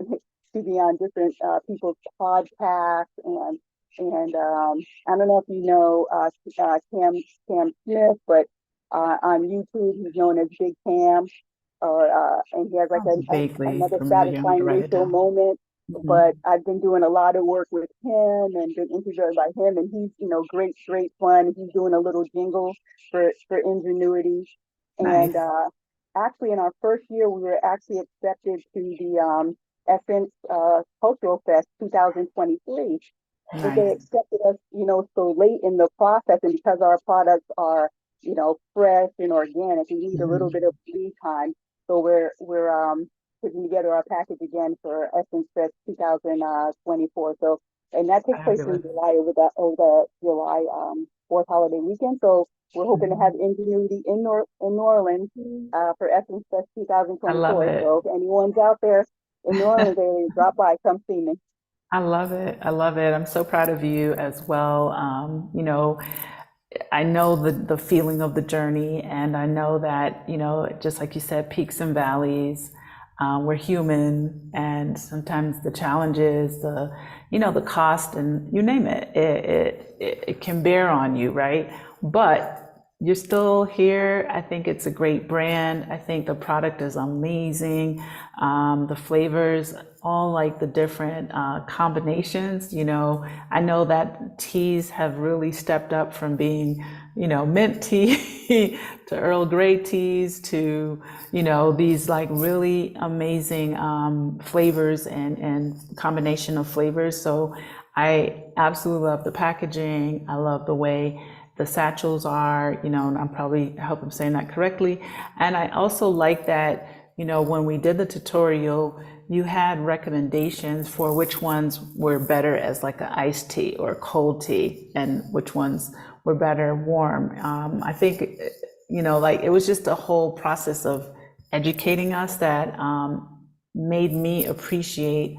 be on different people's podcasts and I don't know if you know Cam Smith, but on YouTube he's known as Big Cam, or and he has like Sounds vaguely another familiar. I'm gonna satisfying write it racial down. moment. Mhm. But I've been doing a lot of work with him and been interviewed by him, and he's great fun. He's doing a little jingle for Ingenuity, and Nice, actually in our first year we were actually accepted to the Essence Cultural Fest 2023, but they nice. accepted us, so late in the process, and because our products are, fresh and organic, we need a little bit Mhm. of lead time. So we're putting together our package again for Essence Fest 2024. So, and that takes place in Fabulous. July, over the July 4th holiday weekend. So we're hoping to have Mhm. Ingenuity in New Orleans for Essence Fest I love 2024. it. So if anyone's out there in New Orleans area, drop by, come see me. I love it. I love it. I'm so proud of you as well. I know the feeling of the journey, and I know that, just like you said, peaks and valleys. We're human, and sometimes the challenges, the cost, and you name it, it can bear on you, right? But you're still here. I think it's a great brand. I think the product is amazing. The flavors, all like the different combinations. I know that teas have really stepped up from being, mint tea to Earl Grey teas to, these like really amazing flavors and combination of flavors. So I absolutely love the packaging. I love the way the satchels are, and I hope I'm saying that correctly. And I also like that, when we did the tutorial, you had recommendations for which ones were better as like an iced tea or cold tea, and which ones were better warm. I think, like it was just a whole process of educating us that made me appreciate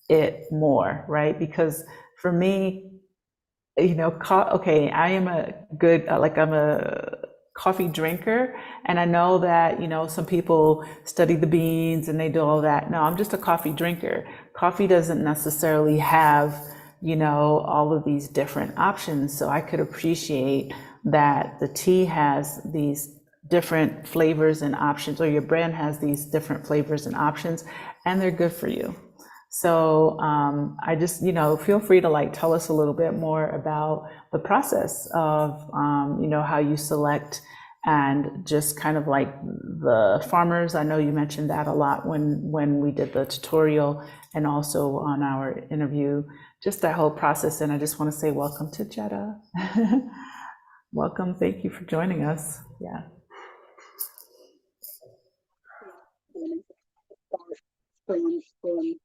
it more, right? Because for me, okay, I am a good, like I'm a coffee drinker, and I know that, some people study the beans and they do all that. No, I'm just a coffee drinker. Coffee doesn't necessarily have, all of these different options. So I could appreciate that the tea has these different flavors and options, or your brand has these different flavors and options, and they're good for you. So I just, feel free to like tell us a little bit more about the process of, how you select and just kind of like the farmers. I know you mentioned that a lot when we did the tutorial and also on our interview, just that whole process. And I just want to say welcome to Jeddah. Welcome. Thank you for joining us. Yeah. From from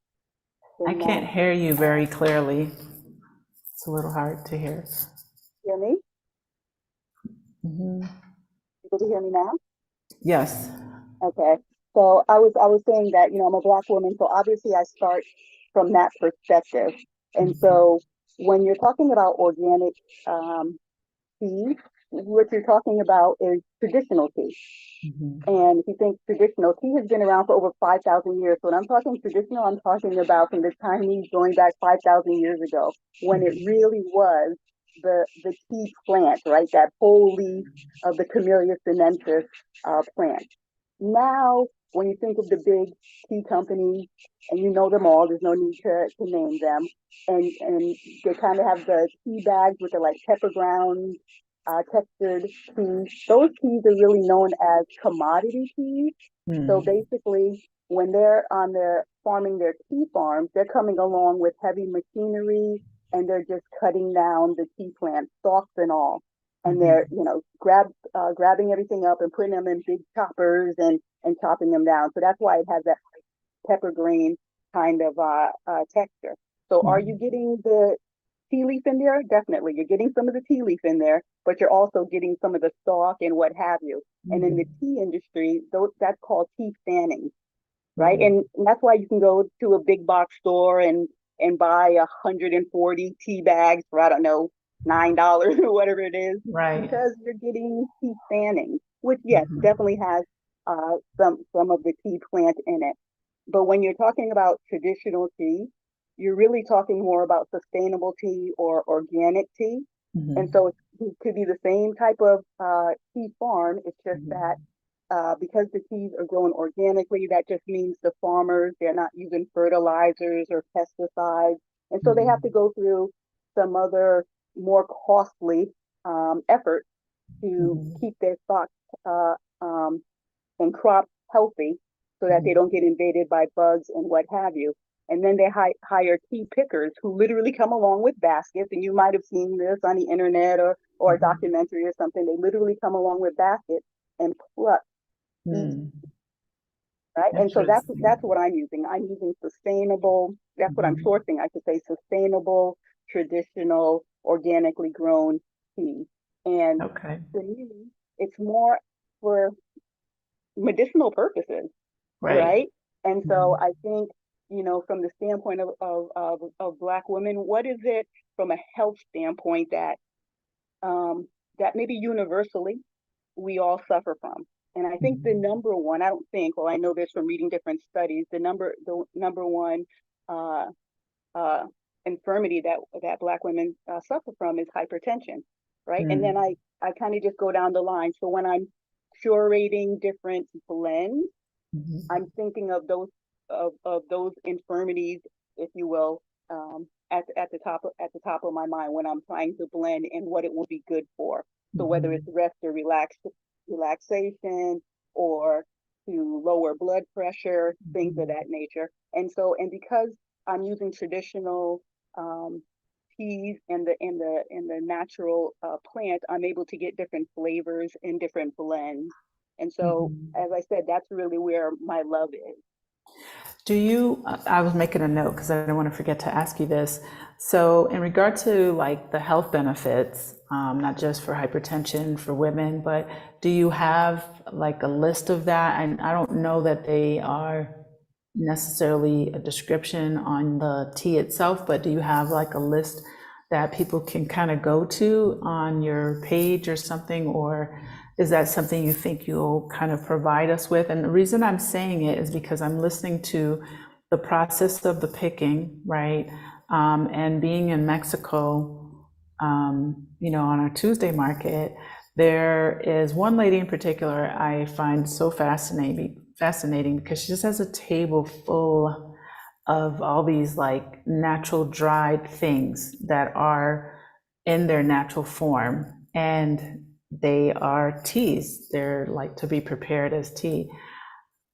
I from can't hear you very clearly. It's a little hard to hear. hear me? Mhm. Able to hear me now? Yes. Okay. So I was saying that, I'm a Black woman, so obviously I start from that perspective. And so when you're talking about organic um, tea, what you're talking about is traditional tea. Mhm. And if you think traditional, tea has been around for over 5,000 years. So when I'm talking traditional, I'm talking about from the Chinese going back 5,000 years ago, when it really was the tea plant, right? That whole leaf of the Camellia sinensis plant. Now, when you think of the big tea companies, and you know them all, there's no need to name them, and they kind of have the tea bags with the like pepper ground textured teas. Those teas are really known as commodity teas. So Hmm. basically, when they're on their farming their tea farms, they're coming along with heavy machinery and they're just cutting down the tea plants, stalks and all. And they're, Mhm. grabbing everything up and putting them in big choppers and chopping them down. So that's why it has that pepper green kind of texture. So are you Mhm. getting the tea leaf in there? Definitely. You're getting some of the tea leaf in there, but you're also getting some of the stalk and what have you. And in the Mhm. tea industry, that's called tea fanning. right? Mhm. And that's why you can go to a big box store and buy 140 tea bags for, I don't know, $9 or whatever it is, Right. because you're getting tea fanning, which yes, Mhm. definitely has some of the tea plant in it. But when you're talking about traditional tea, you're really talking more about sustainable tea or organic tea. And Mhm. so it could be the same type of tea farm. It's just that Mhm. because the teas are grown organically, that just means the farmers, they're not using fertilizers or pesticides. And so they have to Mhm. go through some other more costly effort to Mhm. keep their stocks uh, um, and crops healthy so that they Mhm. don't get invaded by bugs and what have you. And then they hire tea pickers who literally come along with baskets. And you might have seen this on the internet or a Mhm. documentary or something. They literally come along with baskets and pluck each, Mm. right? And so that's Interesting. what I'm using. I'm using sustainable, that's what I'm Mhm. sourcing, I should say, sustainable, traditional, organically grown tea. And Okay. for me, it's more for medicinal purposes, Right. right? And so Mhm. I think, from the standpoint of Black women, what is it from a health standpoint that maybe universally we all suffer from? And I think the Mhm. number one, I don't think, well, I know this from reading different studies, the number one uh, uh, infirmity that Black women suffer from is hypertension, right? And then Mm. I kind of just go down the line. So when I'm curating different blends, I'm Mhm. thinking of those infirmities, if you will, at the top of my mind when I'm trying to blend and what it will be good for. So whether it's Mhm. rest or relaxation or to lower blood pressure, things of Mhm. that nature. And because I'm using traditional um, teas and the natural plant, I'm able to get different flavors in different blends. And so, Mhm. as I said, that's really where my love is. Do you, I was making a note because I don't want to forget to ask you this. So, in regard to like the health benefits, not just for hypertension for women, but do you have like a list of that? And I don't know that they are necessarily a description on the tea itself, but do you have like a list that people can kind of go to on your page or something? Or is that something you think you'll kind of provide us with? And the reason I'm saying it is because I'm listening to the process of the picking, right? And being in Mexico, on our Tuesday market, there is one lady in particular I find so fascinating because she just has a table full of all these like natural dried things that are in their natural form, and they are teas. They're like to be prepared as tea.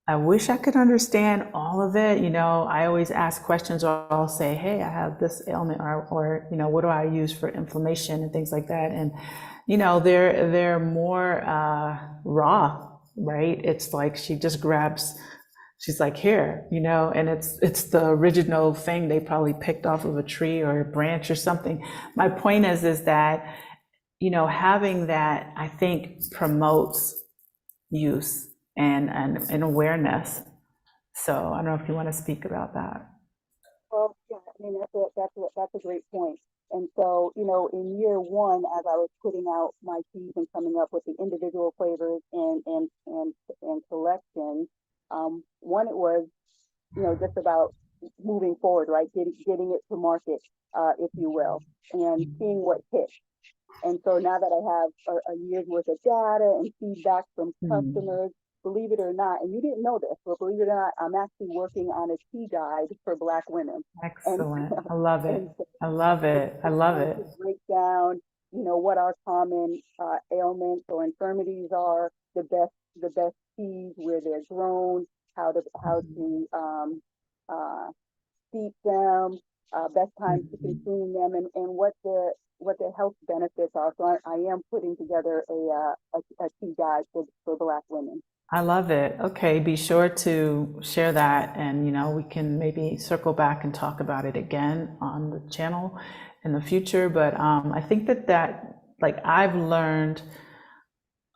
I wish I could understand all of it. I always ask questions, or I'll say, hey, I have this ailment, or what do I use for inflammation and things like that. And, they're more raw, right? It's like she just grabs, she's like, here, and it's the original thing they probably picked off of a tree or a branch or something. My point is that, having that, I think, promotes use and awareness. So I don't know if you want to speak about that. Well, yeah, I mean that's a great point. And so, in year one, as I was putting out my teas and coming up with the individual flavors and selections, one it was, just about moving forward, right? Getting it to market, if you will, and seeing what hit. And so now that I have a year's worth of data and feedback from Mm, customers, believe it or not, and you didn't know this, but believe it or not, I'm actually working on a tea guide for Black women. And excellent. I love it. and so I love it's it. I love trying it. to break down, what our common ailments or infirmities are, the best teas, where they're grown, how to uh, steep them, best times to Mhm. consume them, and what the health benefits are. So I am putting together a tea guide for Black women. I love it. Okay, be sure to share that, and we can maybe circle back and talk about it again on the channel in the future. But I think that like I've learned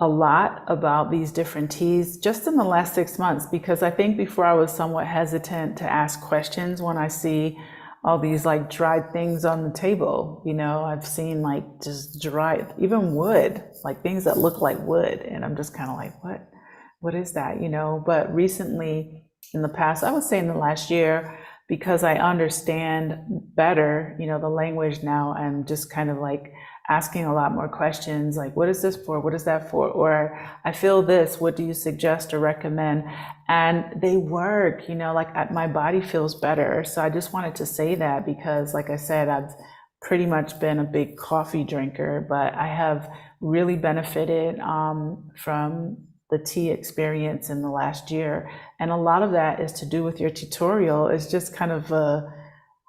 a lot about these different teas just in the last 6 months, because I think before I was somewhat hesitant to ask questions when I see all these like dried things on the table. I've seen like just dried, even wood, like things that look like wood. And I'm just kind of like, what is that? But recently, in the past, I would say in the last year, because I understand better, the language now, I'm just kind of like asking a lot more questions like, what is this for? What is that for? Or I feel this, what do you suggest or recommend? And they work, like my body feels better. So I just wanted to say that because, like I said, I've pretty much been a big coffee drinker, but I have really benefited from the tea experience in the last year. And a lot of that is to do with your tutorial. It's just kind of a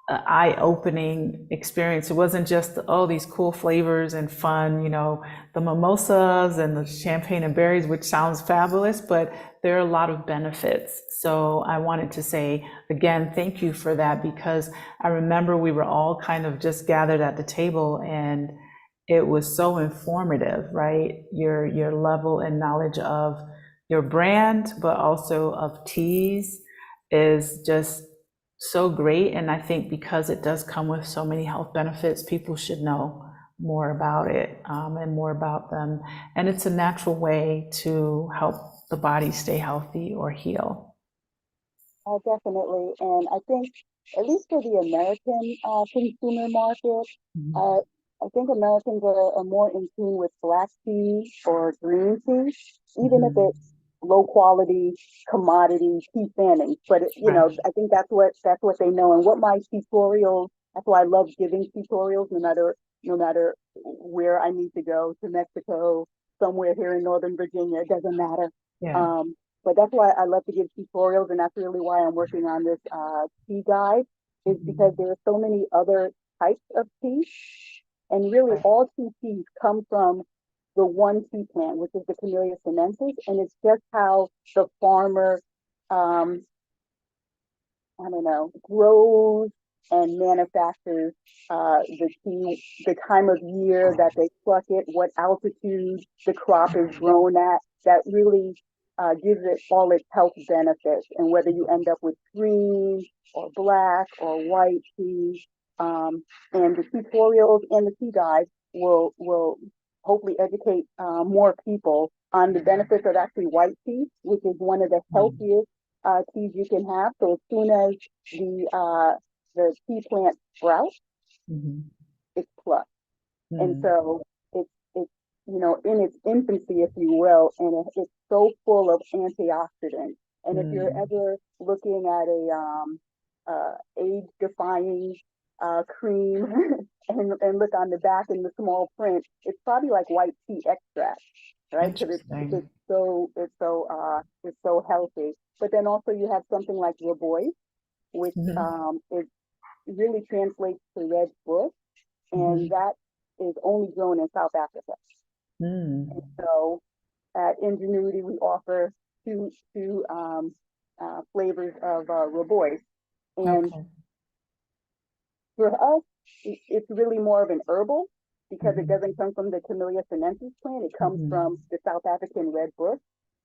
eye-opening experience. It wasn't just, oh, these cool flavors and fun, the mimosas and the champagne and berries, which sounds fabulous, but there are a lot of benefits. So I wanted to say, again, thank you for that, because I remember we were all kind of just gathered at the table and it was so informative, right? Your level and knowledge of your brand, but also of teas is just so great. And I think because it does come with so many health benefits, people should know more about it and more about them. And it's a natural way to help the body stay healthy or heal. Definitely. And I think, at least for the American consumer market, Mhm. uh, I think Americans are more in tune with black tea or green tea, even if Mhm. it's low quality commodity tea fannings. But Right. I think that's what they know. And what my tutorials, that's why I love giving tutorials, no matter where I need to go, to Mexico, somewhere here in Northern Virginia, it doesn't matter. Yeah. Um, but that's why I love to give tutorials, and that's really why I'm working on this tea guide, is because Mhm. there are so many other types of tea, and really Right. all two teas come from the one tea plant, which is the Camellia sinensis, and it's just how the farmer um, I don't know, grows and manufactures the tea, the time of year that they pluck it, what altitude the crop is grown at, that really gives it all its health benefits. And whether you end up with green or black or white tea, um, and the tutorials and the tea guides will hopefully educate more people on the benefits of actually white tea, which is one of the Mhm. healthiest teas you can have. So as soon as the tea plant sprouts, Mhm. it's plucked, and Mhm. so it's in its infancy, if you will, and it's so full of antioxidants. And if you're Mhm. ever looking at a age-defying cream and look on the back in the small print, it's probably like white tea extract, right? Because Interesting. it's so healthy. But then also you have something like Rabois, which Mhm. is really translates to red bush, and Mhm. that is only grown in South Africa. And Mm. so at Ingenuity, we offer two flavors of Rabois. And Okay. for us, it's really more of an herbal because it Mhm. doesn't come from the Camellia sinensis plant. It comes from Mhm. the South African red bush.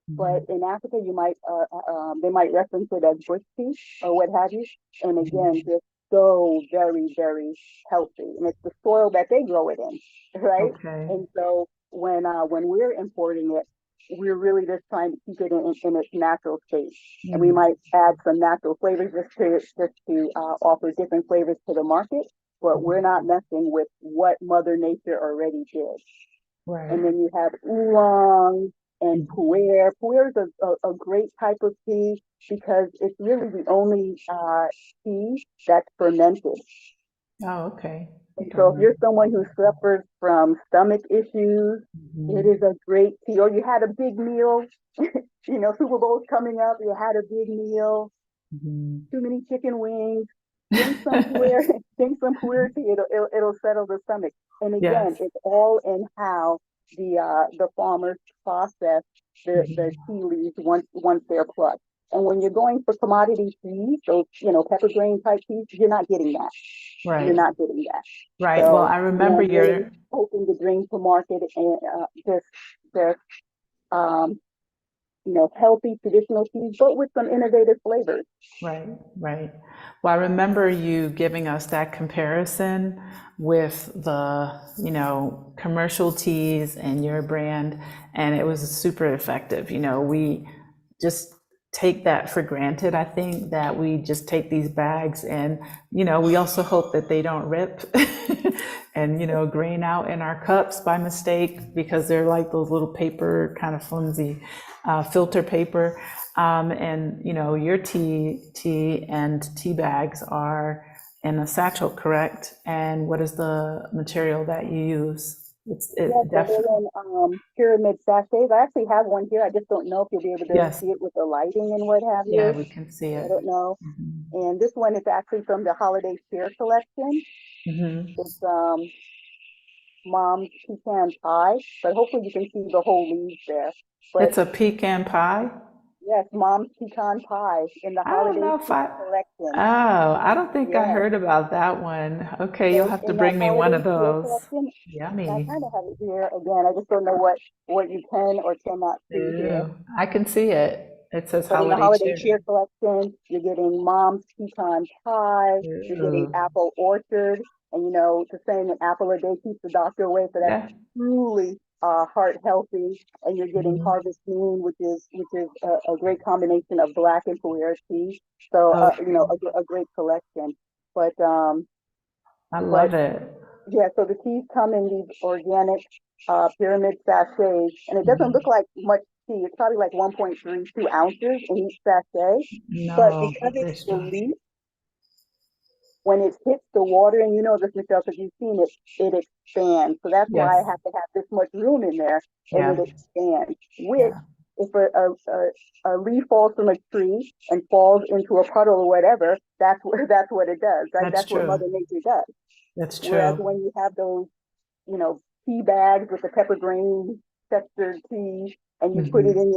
But Mhm. in Africa, they might reference it as bush tea or what have you. And again, Mhm. just so very, very healthy. And it's the soil that they grow it in, right? Okay. And so when we're importing it, we're really just trying to keep it in its natural state. And we Mm. might add some natural flavors just to offer different flavors to the market. But we're Mhm. not messing with what Mother Nature already did. Right. And then you have oolong and Mhm. pu'er. Pu'er is a great type of tea because it's really the only tea that's fermented. Oh, okay. I And didn't so if know. you're someone who suffers from stomach issues, it Mhm. is a great tea. Or you had a big meal, Super Bowl's coming up, you had a big meal, Mhm. too many chicken wings, drink some pu'er, drink some pu'er tea. It'll settle the stomach. And again, Yes. it's all in how the farmers process the Mhm. tea leaves once they're plucked. And when you're going for commodity teas, those pepper grain type teas, you're not getting that. You're Right. not getting that. Right. Well, So I remember I'm really your hoping to bring to market and just um, healthy traditional teas, but with some innovative flavors. Right, right. Well, I remember you giving us that comparison with the, commercial teas and your brand, and it was super effective. We just take that for granted, I think, that we just take these bags and, we also hope that they don't rip and, grain out in our cups by mistake because they're like those little paper, kind of flimsy filter paper. And your tea and tea bags are in a satchel, correct? And what is the material that you use? Yeah, It so definitely, they're in pyramid sachets. I actually have one here. I just don't know if you'll be able to yes, see it with the lighting and what have yeah, you. we can see I it. don't know. And this one is actually from the holiday cheer collection. Hmm. It's mom's pecan pie, but hopefully you can see the whole leaves there. But It's a pecan pie. yes, mom's pecan pie in the I don't holiday know if cheer I, collection. oh, I don't think I Yes. heard about that one. Okay, you'll So have to in that bring me one holiday of cheer those. collection, I Yummy. kind of have it here again. I just don't know what you can or cannot see here. Ooh, I can see it. It says But in the holiday holiday cheer. cheer collection, you're getting mom's pecan pie, you're getting Ooh, apple orchard, and the saying an apple a day keeps the doctor away. So that's yeah. truly heart healthy. And you're getting Mhm. harvest moon, which is a great combination of black and pu'er tea. So Okay, a great collection. But I but love it. yeah, so the teas come in these organic pyramid sachets, and it doesn't Mhm. look like much tea. It's probably like 1.32 ounces in each sachet. But No, because but they're it's the strong. leaf, when it hits the water, and you know this, Michelle, because you've seen it, it expands. So that's why I Yes, have to have this much room in there, and it yeah, expands. Which, yeah, if a leaf falls from a tree and falls into a puddle or whatever, that's what it does, right? that's That's what true. Mother Nature does. That's Whereas true. when you have those tea bags with the pepper green textured tea, and you Hmm. put it in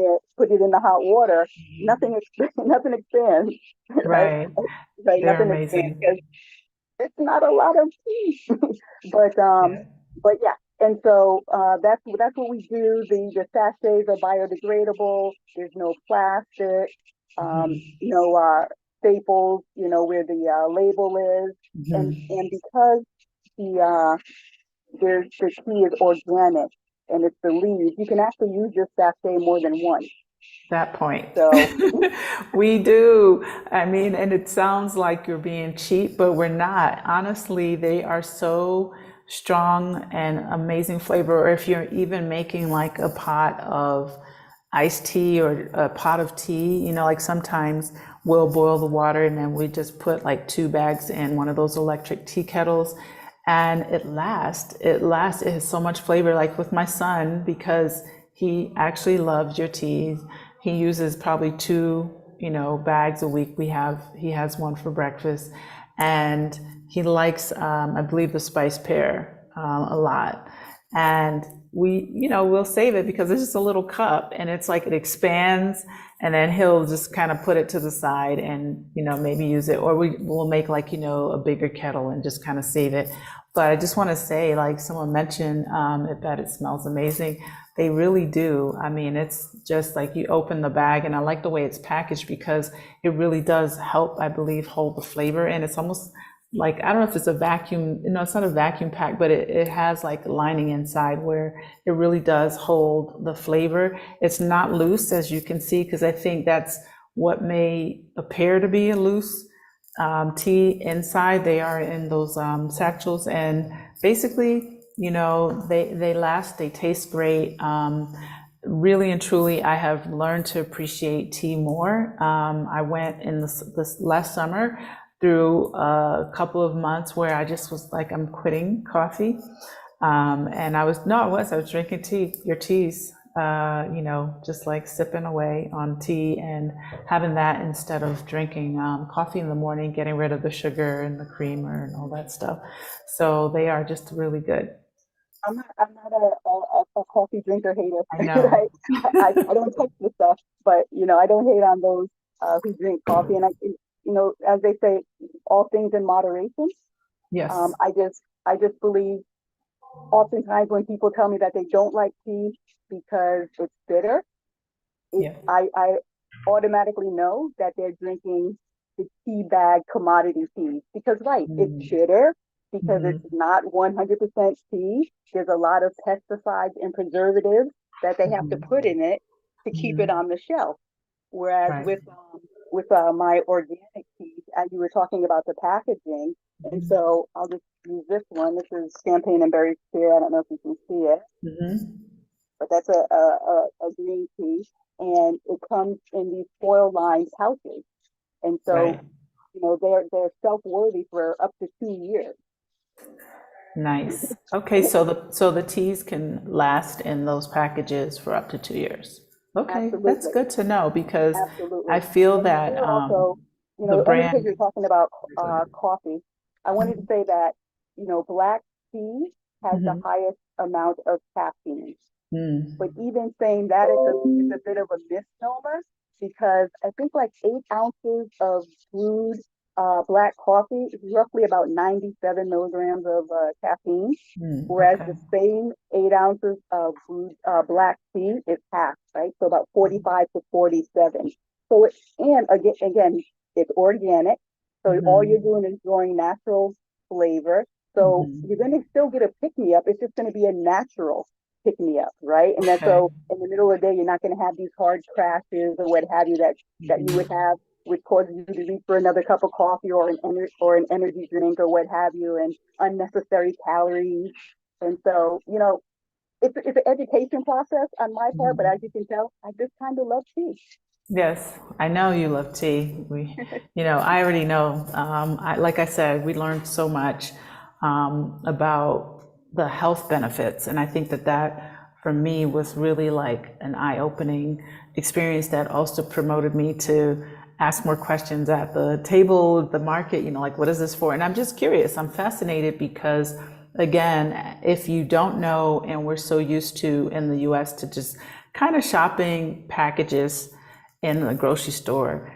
the hot water, nothing expands, right? Right, Right, they're nothing expands amazing. because it's not a lot of tea. but Yeah. yeah, and so that's what we do. The sachets are biodegradable. There's no plastic, Hmm. no staples. Where the label is, and Hmm. because the the tea is organic and it's the leaves, you can actually use your sachet more than once. That point. So We do. I mean, and it sounds like you're being cheap, but we're not. Honestly, they are so strong and amazing flavor. Or if you're even making like a pot of iced tea or a pot of tea, like sometimes we'll boil the water and then we just put like 2 bags in one of those electric tea kettles and it has so much flavor. Like with my son, because he actually loves your tea, he uses probably 2 bags a week. He has one for breakfast, and he likes I believe the spice pear a lot. And we'll save it because it's just a little cup, and it's like it expands, and then he'll just kind of put it to the side and maybe use it, or we'll make like a bigger kettle and just kind of save it. But I just want to say, like someone mentioned, that it smells amazing. They really do. I mean, it's just like you open the bag, and I like the way it's packaged because it really does help, I believe, hold the flavor. And it's almost like, I don't know if it's a vacuum, no, it's not a vacuum pack, but it has like lining inside where it really does hold the flavor. It's not loose, as you can see, because I think that's what may appear to be a loose tea inside. They are in those satchels, and basically, they last. They taste great. Really and truly, I have learned to appreciate tea more. I went in this last summer through a couple of months where I just was like, I'm quitting coffee. And I was, no, I was drinking your teas, just like sipping away on tea and having that instead of drinking coffee in the morning, getting rid of the sugar and the creamer and all that stuff. So they are just really good. I'm not a coffee drinker hater, I know. right? I don't touch the stuff, but I don't hate on those who drink coffee. And as they say, all things in moderation. Yes. I just believe Oftentimes when people tell me that they don't like tea because it's bitter, Yeah. I automatically know that they're drinking the tea bag commodity tea because, right, it's Mm. bitter because it's Mhm. not 100% tea. There's a lot of pesticides and preservatives that they have to Mhm. put in it to keep it Mhm. on the shelf. Whereas Right. with my organic teas, as you were talking about the packaging, and Mhm. so I'll just use this one. This is champagne and berry spear. I don't know if you can see it, Mhm. but that's a green tea, and it comes in these foil lined pouches, and so Right. they're self worthy for up to 2 years. Nice. Okay, so the teas can last in those packages for up to 2 years. Okay, that's Absolutely, good to know because I absolutely. feel And that here also, the only because you're brand. talking about Go ahead. coffee, I wanted to say that black tea has the Mhm. highest amount of caffeine. But Mm. even saying that is a bit of a misnomer because I think like 8 ounces of brewed black coffee is roughly about 97 milligrams of caffeine, Mm. whereas Okay. the same 8 ounces of brewed black tea is half, right? So about 45 to 47. So and again, it's organic. So all you're Mhm. doing is growing natural flavor. So you're Mhm. going to still get a pick me up. It's just going to be a natural pick me up, right? And then Okay. so in the middle of the day, you're not going to have these hard crashes or what have you that you would Mhm. have, which causes you to reach for another cup of coffee or an energy drink or what have you, and unnecessary calories. And so it's an education process on my part, but as Mhm. you can tell, I just kind of love tea. Yes, I know you love tea. I already know. Like I said, we learned so much about the health benefits, and I think that for me was really like an eye-opening experience that also promoted me to ask more questions at the table, the market. Like what is this for? And I'm just curious. I'm fascinated because, again, if you don't know, and we're so used to in the U.S. to just kind of shopping packages in the grocery store,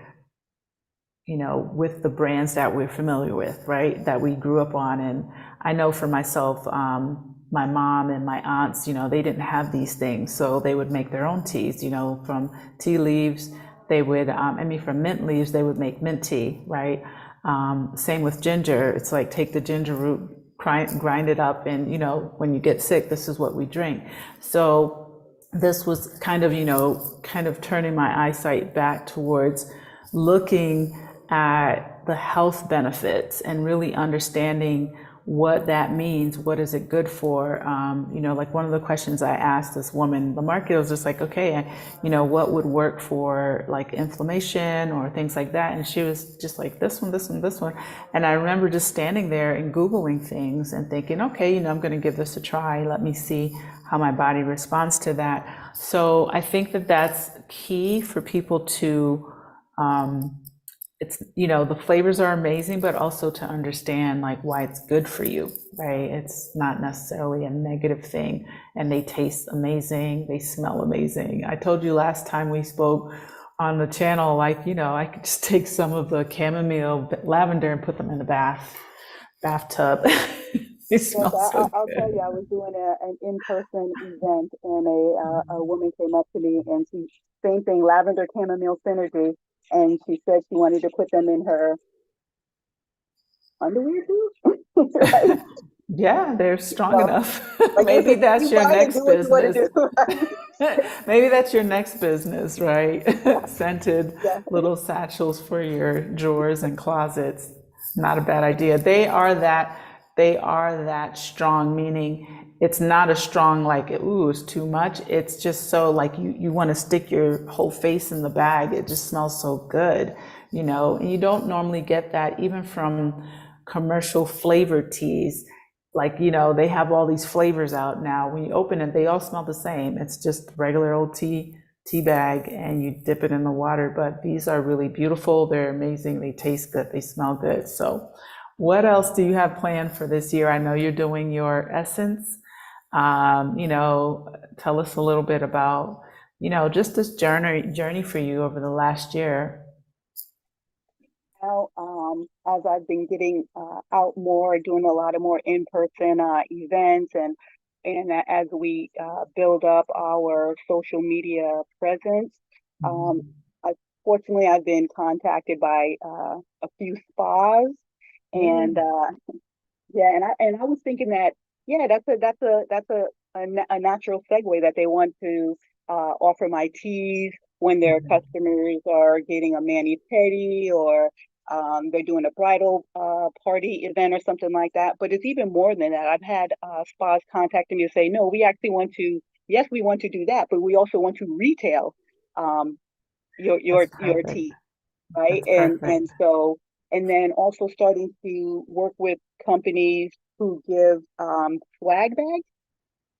with the brands that we're familiar with, right? That we grew up on. And I know for myself, my mom and my aunts, they didn't have these things. So they would make their own teas, from tea leaves. They would, from mint leaves, they would make mint tea, right? Same with ginger. It's like take the ginger root, grind it up, and, when you get sick, this is what we drink. So this was kind of turning my eyesight back towards looking at the health benefits and really understanding what that means. What is it good for? Like one of the questions I asked this woman, the market was just like, okay, what would work for like inflammation or things like that? And she was just like, this one, this one, this one. And I remember just standing there and Googling things and thinking, okay, I'm going to give this a try. Let me see how my body responds to that. So I think that that's key for people to, it's, the flavors are amazing, but also to understand like why it's good for you, right? It's not necessarily a negative thing, and they taste amazing, they smell amazing. I told you last time we spoke on the channel, like, I could just take some of the chamomile lavender and put them in the bathtub. They Yes, smell so I'll tell you, good. I was doing an in-person event, and a woman came up to me, and she same thing, lavender chamomile synergy, and she said she wanted to put them in her underwear too, right? Yeah, they're strong So, enough. like Maybe listen, that's you your buy and next do what you want to business. do, right? Maybe that's your next business, right? Scented Yeah, little satchels for your drawers and closets. Not a bad idea. They are that strong, meaning it's not a strong like, ooh, it's too much. It's just so like you want to stick your whole face in the bag. It just smells so good, and you don't normally get that even from commercial flavored teas. Like, they have all these flavors out now. When you open it, they all smell the same. It's just regular old tea bag, and you dip it in the water. But these are really beautiful. They're amazing. They taste good. They smell good. So what else do you have planned for this year? I know you're doing your essence. Tell us a little bit about, just this journey for you over the last year. now as I've been getting out more, doing a lot of more in-person events, and as we build up our social media presence, um, Mhm. fortunately, I've been contacted by a few spas, and Yay. yeah, and I was thinking that yeah, a natural segue that they want to offer my teas when their Mhm. customers are getting a mani-pedi or they're doing a bridal party event or something like that. But it's even more than that. I've had spas contacting me to say, no, we actually want to, yes, we want to do that, but we also want to retail um, That's your perfect. tea, right? That's And perfect. so and then also starting to work with companies who give swag bags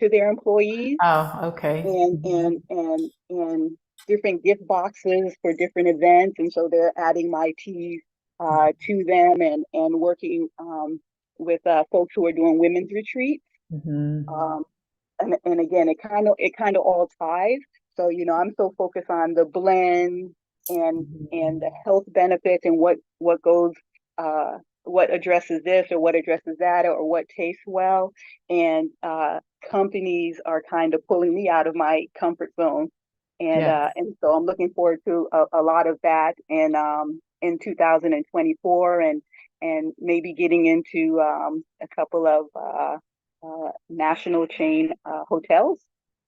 to their employees Oh, okay. and different gift boxes for different events. And so they're adding my teas to them and working with folks who are doing women's retreats. Mm-hmm. Um, and again, it kind of all ties. So, I'm so focused on the blend and the Hmm. health benefits and what goes uh what addresses this or what addresses that or what tastes well. And companies are kind of pulling me out of my comfort zone. Yes, And so I'm looking forward to a lot of that in 2024 and maybe getting into a couple of national chain hotels.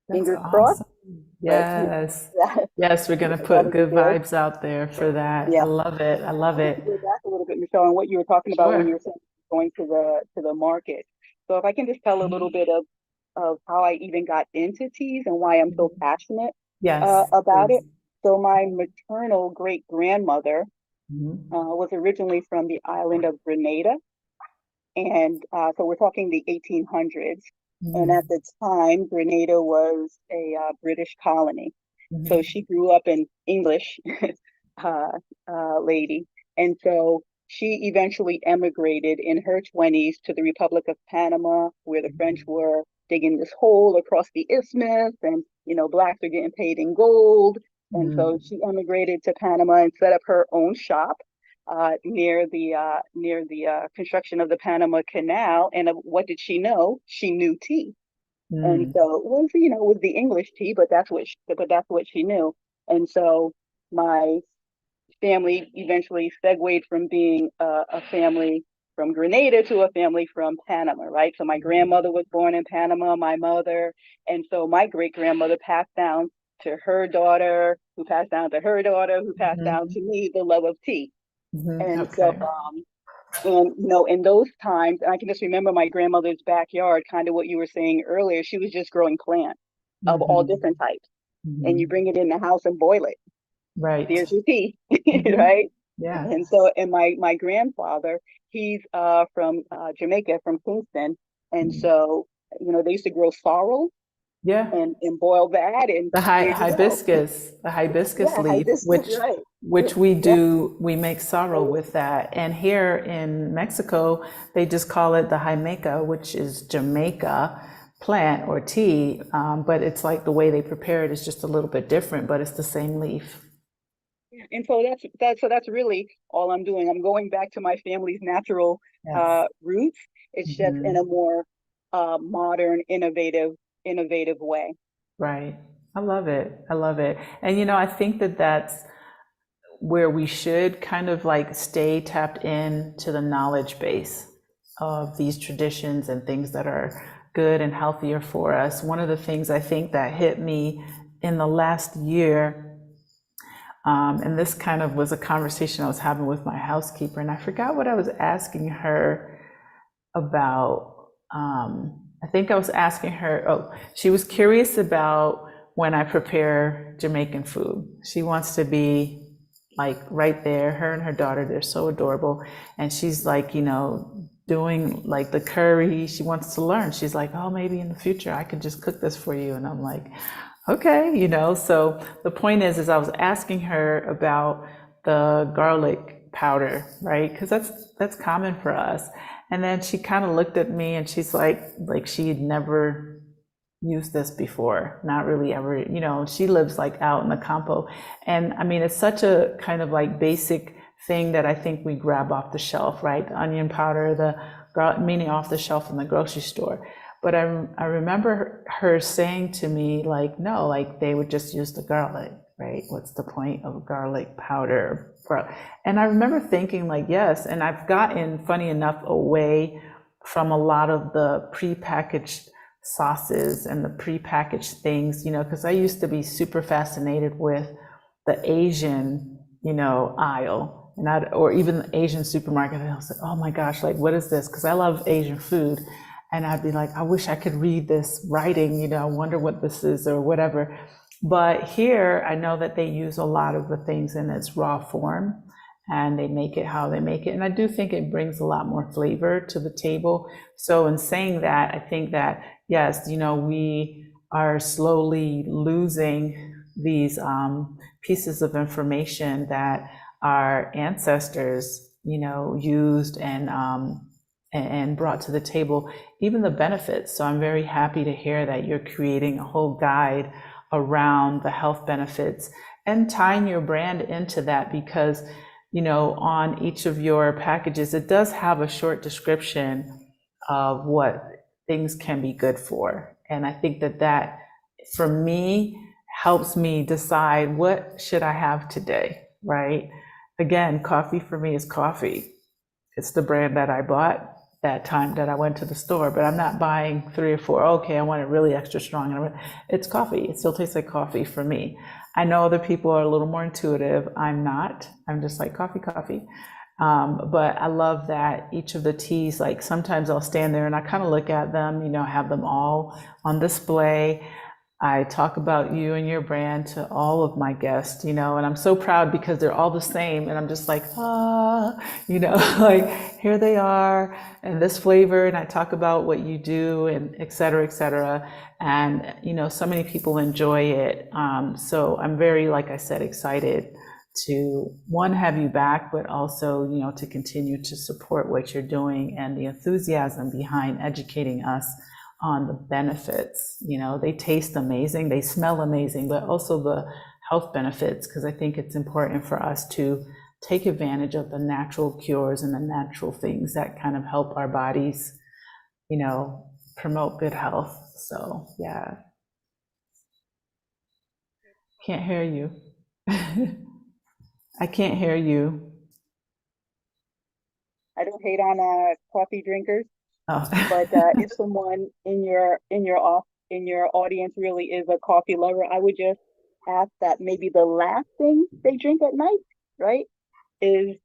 that's Fingers crossed, awesome. but Yes. that, Yes, we're gonna put that'll be good good. vibes out there for that. I Yeah. love it. I I love wanted to it. go back a little bit, Michelle, on what you were talking about when you Sure. were saying going to the market. So if I can just tell a little Mhm. bit of how I even got into teas and why I'm so passionate Yes, about it. please. So my maternal great grandmother Mhm. was originally from the island of Grenada. And so we're talking the 1800s. And at Mhm. the time, Grenada was a British colony. So Mhm. she grew up an English uh, lady. And so she eventually emigrated in her 20s to the Republic of Panama, where the French were digging this hole across the isthmus, and blacks are getting paid in gold. And so Mhm. she emigrated to Panama and set up her own shop near the construction of the Panama Canal. And what did she know? She knew tea. And Mhm. so it was the English tea, but that's what she knew. And so my family eventually segued from being a family from Grenada to a family from Panama, right? So my grandmother was born in Panama, my mother, and so my great grandmother passed down to her daughter, who passed down to her daughter, who passed down Mhm. to me the love of tea. Mhm. And so, Okay. in those times, and I can just remember my grandmother's backyard, kind of what you were saying earlier. She was just growing plants of all Mhm. different types, and you Mhm. bring it in the house and boil it. Right. There's your tea, Mhm. right? Yeah. And my grandfather, he's from Jamaica, from Kingston, and Mhm. so they used to grow sorrel Yeah. and boil that, and The there you go. the hibiscus Yeah, leaf, hibiscus, right? which we Yeah. do, we make sorrel with that. And here in Mexico, they just call it the Jamaica, which is Jamaica plant or tea. But it's like the way they prepare it is just a little bit different, but it's the same leaf. And so that's really all I'm doing. I'm going back to my family's natural Yes. roots. It's just in a Hmm. more modern, innovative way. Right. I love it. I love it. And I think that that's where we should kind of like stay tapped in to the knowledge base of these traditions and things that are good and healthier for us. One of the things I think that hit me in the last year, and this kind of was a conversation I was having with my housekeeper, and I forgot what I was asking her about. I think I was asking her, oh, she was curious about when I prepare Jamaican food. She wants to be like right there, her and her daughter, they're so adorable. And she's like, doing like the curry. She wants to learn. She's like, oh, maybe in the future I could just cook this for you. And I'm like, okay, so the point is I was asking her about the garlic powder, right? Because that's common for us. And then she kind of looked at me and she's like she had never used this before, not really ever. She lives like out in the campo, and I mean it's such a kind of like basic thing that I think we grab off the shelf, right? The onion powder, meaning off the shelf in the grocery store. But I remember her saying to me, like, no, like they would just use the garlic, right? What's the point of garlic powder? And I remember thinking, like, yes, and I've gotten, funny enough, away from a lot of the prepackaged sauces and the prepackaged things, because I used to be super fascinated with the Asian, aisle, or even the Asian supermarket. And I was like, oh my gosh, like, what is this? Because I love Asian food. And I'd be like, I wish I could read this writing, I wonder what this is or whatever. But here, I know that they use a lot of the things in its raw form, and they make it how they make it. And I do think it brings a lot more flavor to the table. So in saying that, I think that, yes, we are slowly losing these pieces of information that our ancestors, used and brought to the table, even the benefits. So I'm very happy to hear that you're creating a whole guide around the health benefits and tying your brand into that, because on each of your packages, it does have a short description of what things can be good for. And I think that for me helps me decide, what should I have today, right? Again, coffee for me is coffee. It's the brand that I bought that time that I went to the store, but I'm not buying 3 or 4. Okay, I want it really extra strong. It's coffee. It still tastes like coffee for me. I know other people are a little more intuitive. I'm not. I'm just like coffee. But I love that each of the teas, like sometimes I'll stand there and I kind of look at them, have them all on display. I talk about you and your brand to all of my guests, and I'm so proud because they're all the same. And I'm just like, like here they are and this flavor. And I talk about what you do and et cetera, et cetera. And, so many people enjoy it. So I'm very, like I said, excited to, one, have you back, but also, to continue to support what you're doing and the enthusiasm behind educating us on the benefits. They taste amazing, they smell amazing, but also the health benefits, because I think it's important for us to take advantage of the natural cures and the natural things that kind of help our bodies, promote good health. So yeah. Can't hear you. I can't hear you. I don't hate on coffee drinkers, Oh. but if someone in your audience really is a coffee lover, I would just ask that maybe the last thing they drink at night, right, is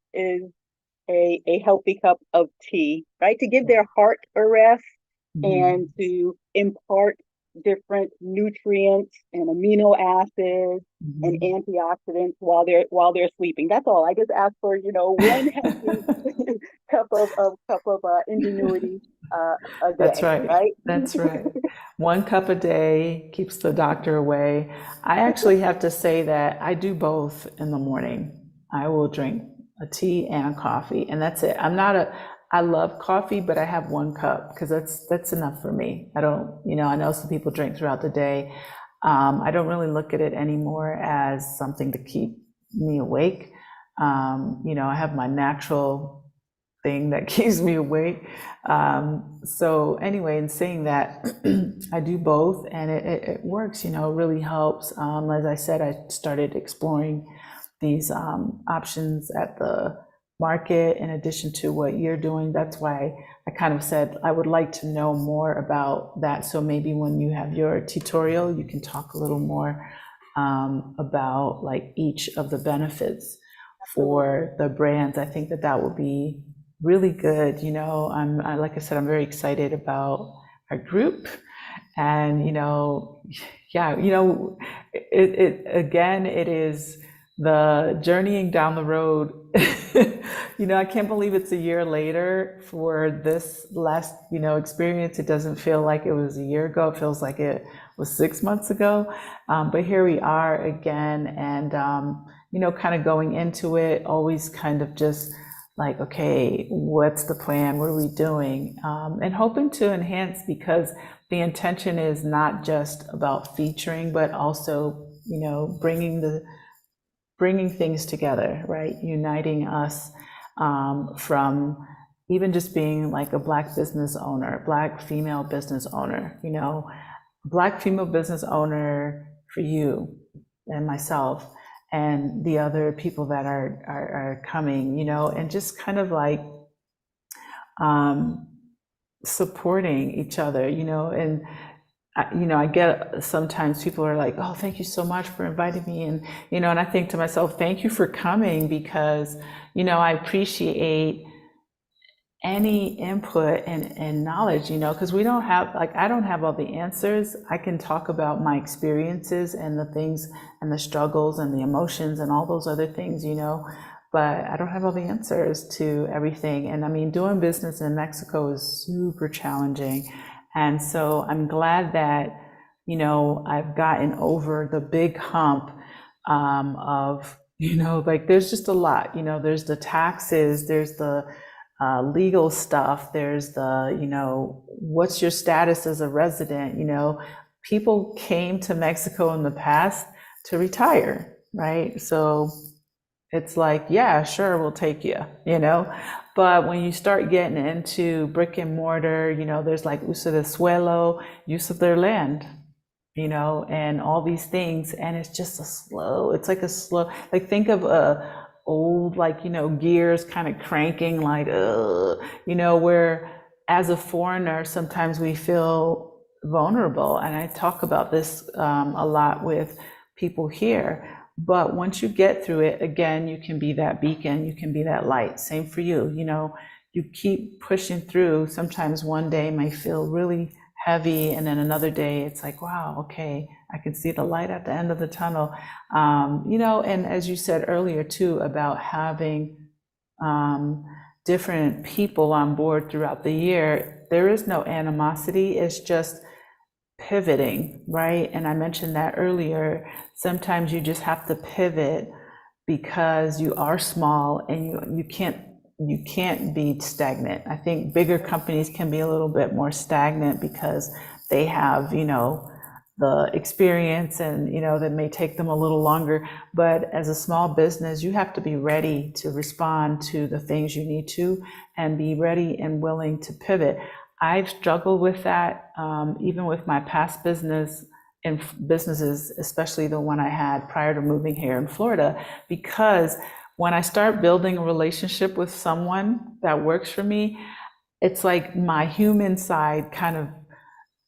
a healthy cup of tea, right, to give their heart a rest and Mhm. to impart different nutrients and amino acids and Mhm. antioxidants while they're sleeping. That's all. I just ask for one healthy cup of ingenuity a That's day, right. right? That's right. 1 cup a day keeps the doctor away. I actually have to say that I do both in the morning. I will drink a tea and a coffee, and that's it. I love coffee, but I have 1 cup because that's enough for me. I don't, I know some people drink throughout the day. I don't really look at it anymore as something to keep me awake. I have my natural thing that keeps me awake. So anyway, in saying that, I do both, and it works. It really helps. As I said, I started exploring these options at the market in addition to what you're doing. That's why I kind of said I would like to know more about that. So maybe when you have your tutorial, you can talk a little more about like each of the benefits Absolutely. for the brands. I think that would be really good. Like I said, I'm very excited about our group, and yeah, again, it is the journeying down the road. I can't believe it's a year later for this last, experience. It doesn't feel like it was a year ago. It feels like it was 6 months ago. But here we are again, and kind of going into it, always kind of just like, okay, what's the plan? What are we doing? And hoping to enhance, because the intention is not just about featuring, but also, bringing bringing things together, right? Uniting us from even just being like a Black business owner, Black female business owner, Black female business owner for you and myself and the other people that are coming, and just kind of like um, supporting each other, and I get sometimes people are like, oh, thank you so much for inviting me. And I think to myself, thank you for coming because, I appreciate any input and knowledge, because we don't have, like, I don't have all the answers. I can talk about my experiences and the things and the struggles and the emotions and all those other things, but I don't have all the answers to everything. And I mean, doing business in Mexico is super challenging. And so I'm glad that, I've gotten over the big hump of, like there's just a lot, there's the taxes, there's the legal stuff, there's the, what's your status as a resident? People came to Mexico in the past to retire, right? So it's like, yeah, sure, we'll take you. But when you start getting into brick and mortar, there's like uso de suelo, use of their land, and all these things. And it's just it's like a slow, like think of a old, like, gears kind of cranking, like, where as a foreigner, sometimes we feel vulnerable. And I talk about this a lot with people here. But once you get through it, again, you can be that beacon, you can be that light. Same for you, you keep pushing through. Sometimes one day may feel really heavy, and then another day it's like, wow, okay, I can see the light at the end of the tunnel. And as you said earlier too, about having different people on board throughout the year, there is no animosity, it's just pivoting, right? And I mentioned that earlier. Sometimes you just have to pivot because you are small and you can't be stagnant. I think bigger companies can be a little bit more stagnant because they have, the experience and, that may take them a little longer. But as a small business, you have to be ready to respond to the things you need to and be ready and willing to pivot. I've struggled with that, even with my past businesses, especially the one I had prior to moving here in Florida, because when I start building a relationship with someone that works for me, it's like my human side kind of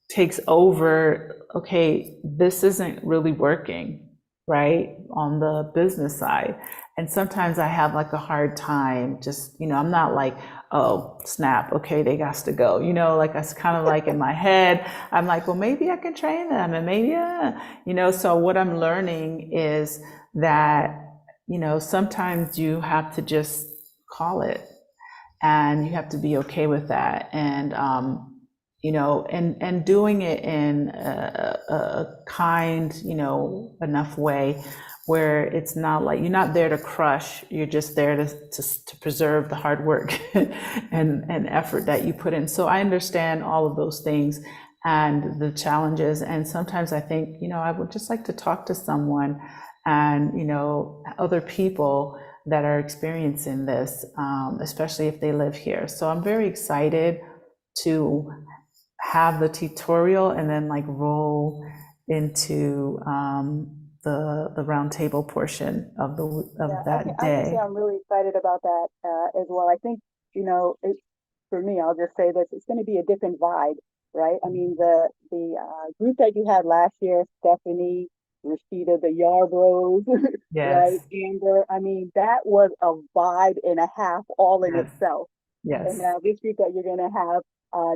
takes over. Okay, this isn't really working, right, on the business side. And sometimes I have like a hard time just, I'm not like, oh, snap, okay, they got to go. Like it's kind of like in my head, I'm like, well, maybe I can train them and maybe, so what I'm learning is that, sometimes you have to just call it and you have to be okay with that. And, and doing it in a kind, enough way where it's not like you're not there to crush, you're just there to preserve the hard work and effort that you put in. So I understand all of those things and the challenges. And sometimes I think, I would just like to talk to someone and, other people that are experiencing this, especially if they live here. So I'm very excited to have the tutorial and then like roll into the roundtable portion of that I can say day. I'm really excited about that as well. I think, for me, I'll just say this, it's going to be a different vibe, right? I mean, the group that you had last year, Stephanie, Rashida, the Yarbros, right? Yes, Amber, I mean, that was a vibe and a half all in yes, itself. And yes, now this group that you're going to have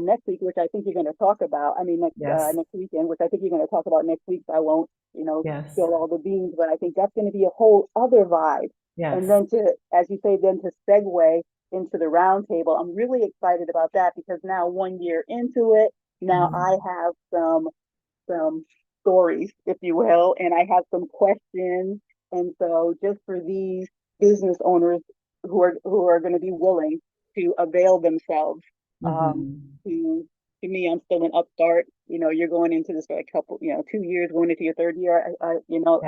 next week, which I think you're going to talk about, I mean, yes, next weekend, which I think you're going to talk about next week, so I won't, yes, spill all the beans, but I think that's going to be a whole other vibe. And yes, then as you say, then to segue into the roundtable, I'm really excited about that because now 1 year into it, now I mhm, have some stories, if you will, and I have some questions. And so just for these business owners who are going to be willing to avail themselves um, mhm. to to me, I'm still an upstart. You're going into this for a couple, 2 years, going into your third year. I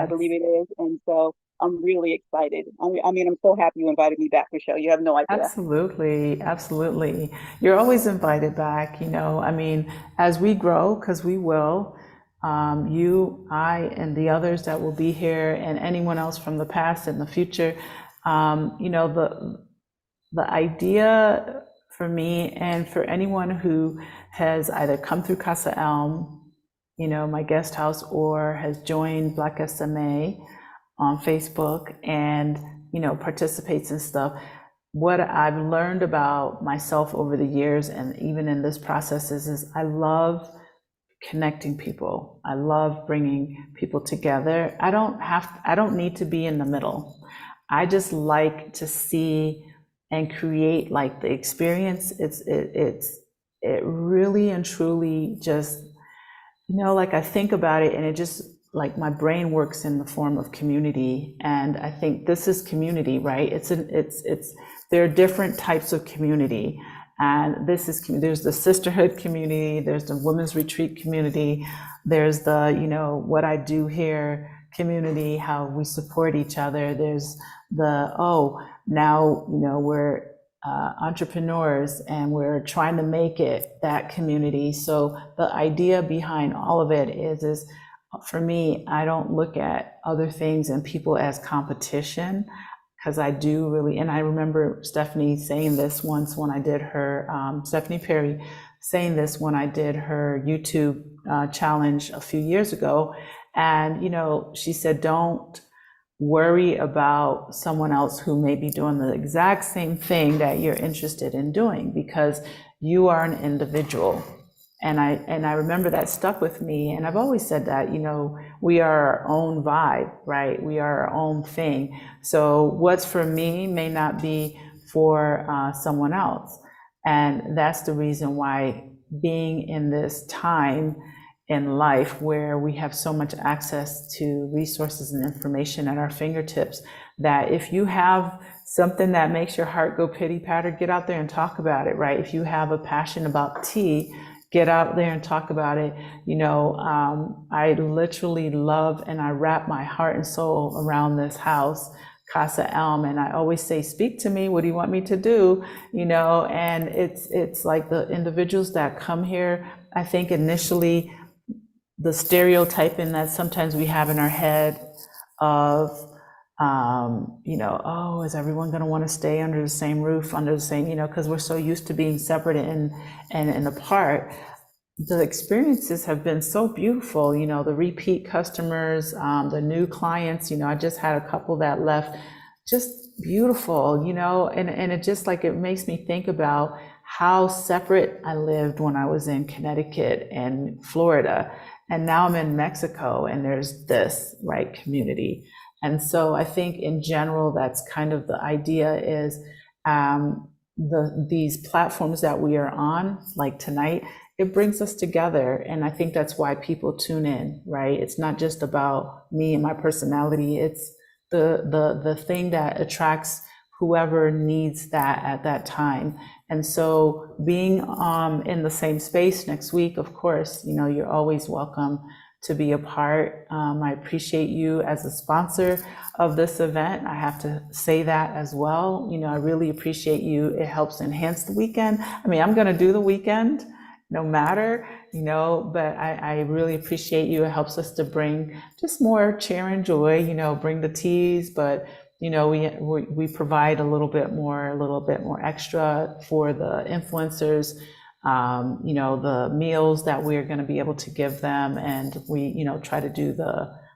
believe Yes. it is, and so I'm really excited. I mean, I'm so happy you invited me back, Michelle. You have no idea. Absolutely, absolutely. You're always invited back, I mean, as we grow, because we will, you, I, and the others that will be here, and anyone else from the past and the future, the idea for me and for anyone who has either come through Casa Elm, my guest house, or has joined Black SMA on Facebook and, participates in stuff. What I've learned about myself over the years and even in this process is I love connecting people. I love bringing people together. I don't need to be in the middle. I just like to see and create like the experience. It really and truly just, like I think about it and it just like my brain works in the form of community. And I think this is community, right? There are different types of community. And there's the sisterhood community, there's the women's retreat community, there's the, what I do here community, how we support each other. There's the, oh, now, we're entrepreneurs and we're trying to make it that community. So the idea behind all of it is for me, I don't look at other things and people as competition because I do really, and I remember Stephanie saying this once when I did her, Stephanie Perry saying this when I did her YouTube challenge a few years ago. And, she said, don't worry about someone else who may be doing the exact same thing that you're interested in doing because you are an individual. And I remember that stuck with me. And I've always said that, we are our own vibe, right? We are our own thing. So what's for me may not be for someone else. And that's the reason why being in this time in life where we have so much access to resources and information at our fingertips, that if you have something that makes your heart go pitty patter, get out there and talk about it, right? If you have a passion about tea, get out there and talk about it. I literally love and I wrap my heart and soul around this house, Casa Elm, and I always say, speak to me, what do you want me to do? And it's like the individuals that come here, I think initially the stereotyping that sometimes we have in our head of, oh, is everyone going to want to stay under the same roof, under the same, because we're so used to being separate and apart. The experiences have been so beautiful, the repeat customers, the new clients, I just had a couple that left, just beautiful, and it just like, it makes me think about how separate I lived when I was in Connecticut and Florida. And now I'm in Mexico and there's this, right, community. And so I think in general, that's kind of the idea is these platforms that we are on, like tonight, it brings us together. And I think that's why people tune in, right? It's not just about me and my personality. It's the thing that attracts whoever needs that at that time. And so being in the same space next week, of course, you're always welcome to be a part. I appreciate you as a sponsor of this event. I have to say that as well. I really appreciate you. It helps enhance the weekend. I mean, I'm going to do the weekend no matter, but I really appreciate you. It helps us to bring just more cheer and joy, bring the teas, but we provide a little bit more extra for the influencers, the meals that we're going to be able to give them. And we, try to do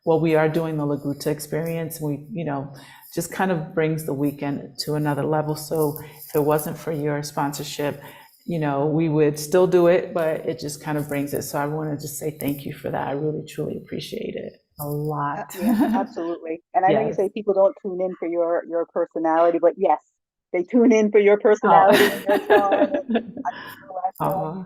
we are doing the Laguta experience. We, just kind of brings the weekend to another level. So if it wasn't for your sponsorship, we would still do it, but it just kind of brings it. So I want to just say thank you for that. I really, truly appreciate it a lot. Yeah, absolutely. And I know you Yes. say people don't tune in for your personality, but yes, they tune in for your Oh. personality and your charm. And I remember last time, Oh,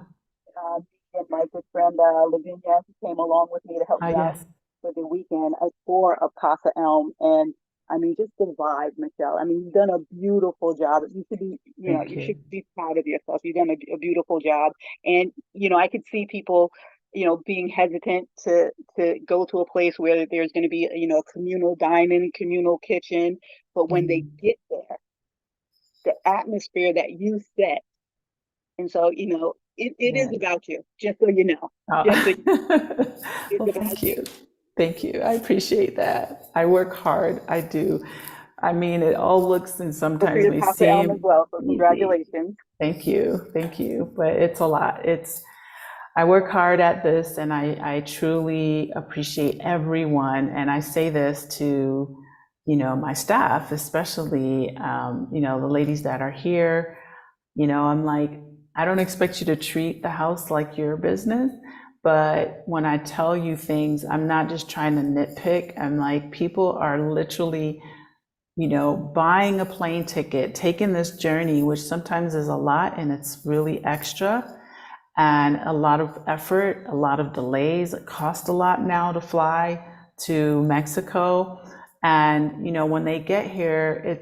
me and my good friend Lavinia, who came along with me to help me out yes. for the weekend, a tour of Casa Elm, and I mean, just the vibe, Michelle. I mean, you've done a beautiful job. You should be, Thank you should you. be proud of yourself. You've done a beautiful job. And, I could see people, being hesitant to go to a place where there's going to be, communal dining, communal kitchen. But when they Mm, get there, the atmosphere that you set. And so, it is yeah. about you, just so you know. Oh. Just so you know, it's Well, about thank you. you. Thank you. I appreciate that. I work hard. I do. I mean, it all looks and Feel free sometimes to may Casa Elm as seem well. So easy. congratulations. Thank you. Thank you. But it's a lot. I work hard at this and I truly appreciate everyone. And I say this to, my staff, especially, the ladies that are here. I'm like, I don't expect you to treat the house like your business, but when I tell you things, I'm not just trying to nitpick. I'm like, people are literally, buying a plane ticket, taking this journey, which sometimes is a lot and it's really extra and a lot of effort, a lot of delays. It costs a lot now to fly to Mexico. And, when they get here,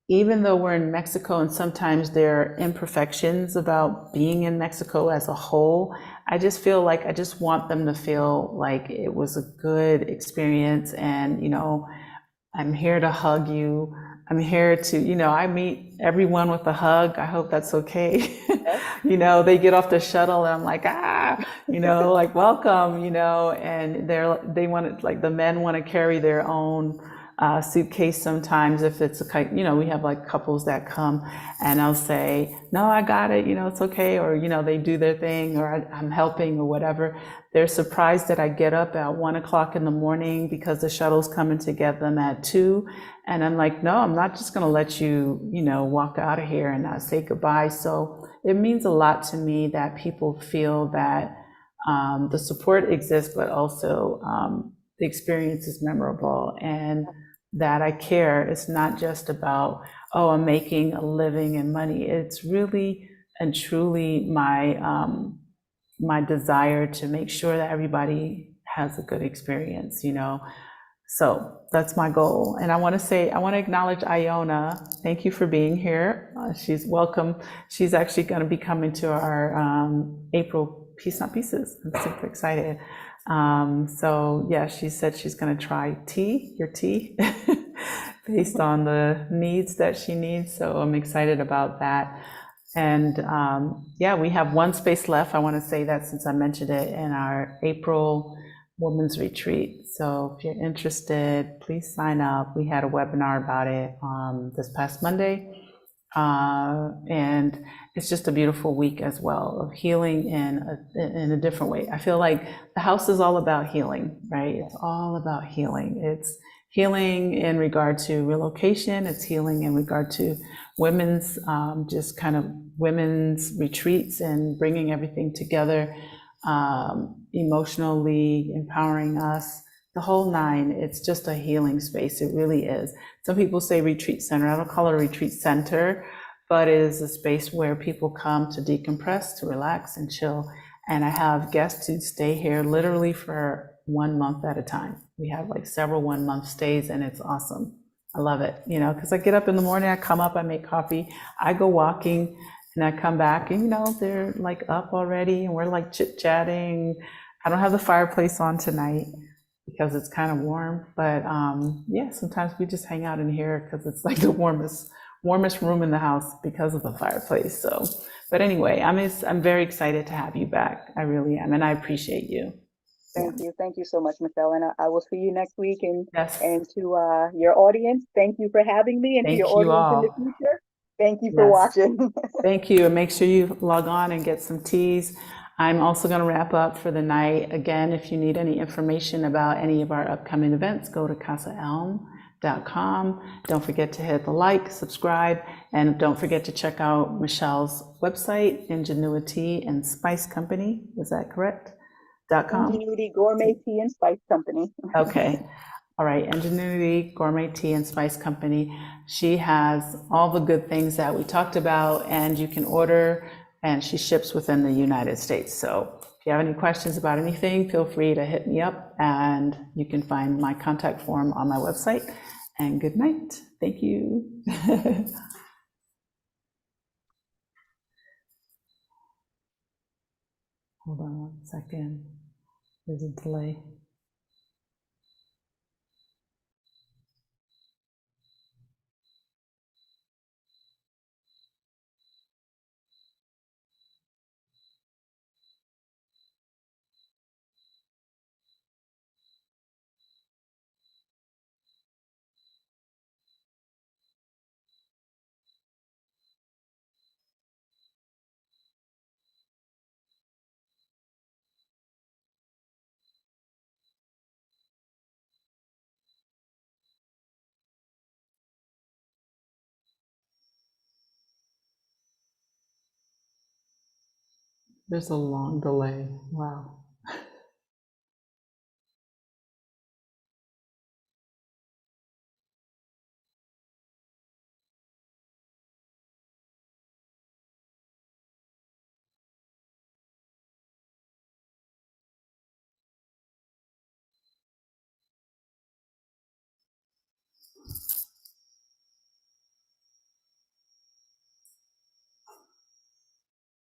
even though we're in Mexico and sometimes there are imperfections about being in Mexico as a whole, I just feel like I just want them to feel like it was a good experience. And, I'm here to hug you. I'm here to, I meet everyone with a hug. I hope that's okay. Yes. They get off the shuttle and I'm like, like welcome, and they want to, like the men want to carry their own suitcase sometimes if it's we have like couples that come and I'll say, no, I got it, it's okay. Or, they do their thing or I'm helping or whatever. They're surprised that I get up at 1 o'clock in the morning because the shuttle's coming to get them at 2. And I'm like, no, I'm not just going to let you, walk out of here and not say goodbye. So it means a lot to me that people feel that the support exists, but also the experience is memorable and that I care. It's not just about, oh, I'm making a living and money. It's really and truly my desire to make sure that everybody has a good experience, So that's my goal. And I want to acknowledge Iona. Thank you for being here. She's welcome. She's actually going to be coming to our April Peace Not Pieces. I'm super excited. So yeah, she said she's going to try your tea, based on the needs that she needs. So I'm excited about that. And yeah, we have one space left. I want to say that since I mentioned it in our April Women's Retreat. So if you're interested, please sign up. We had a webinar about it this past Monday. And it's just a beautiful week as well of healing in a different way. I feel like the house is all about healing, right? It's all about healing. It's healing in regard to relocation. It's healing in regard to women's, just kind of women's retreats and bringing everything together, emotionally empowering us, the whole nine. It's just a healing space. It really is. Some people say retreat center. I don't call it a retreat center, but it is a space where people come to decompress, to relax and chill. And I have guests who stay here literally for 1 month at a time. We have like several 1 month stays and it's awesome. I love it, because I get up in the morning, I come up, I make coffee, I go walking, and I come back and, they're like up already and we're like chit chatting. I don't have the fireplace on tonight because it's kind of warm, but yeah, sometimes we just hang out in here because it's like the warmest room in the house because of the fireplace. So, but anyway, I'm very excited to have you back. I really am, and I appreciate you. Yeah. Thank you so much, Michelle, and I will see you next week. Yes. And to your audience, thank you for having me, and to your Thank you audience in the all. future, thank you for Yes. watching. Thank you. And make sure you log on and get some teas. I'm also going to wrap up for the night. Again, if you need any information about any of our upcoming events, go to casaelm.com. Don't forget to hit the like, subscribe, and don't forget to check out Michelle's website, IngenuiTEA and Spice Company. Is that correct? .com? Ingenuity Gourmet Tea and Spice Company. Okay. All right, Ingenuity Gourmet Tea and Spice Company. She has all the good things that we talked about, and you can order, and she ships within the United States. So if you have any questions about anything, feel free to hit me up, and you can find my contact form on my website. And good night. Thank you. Hold on 1 second. There's a delay. There's a long delay. Wow.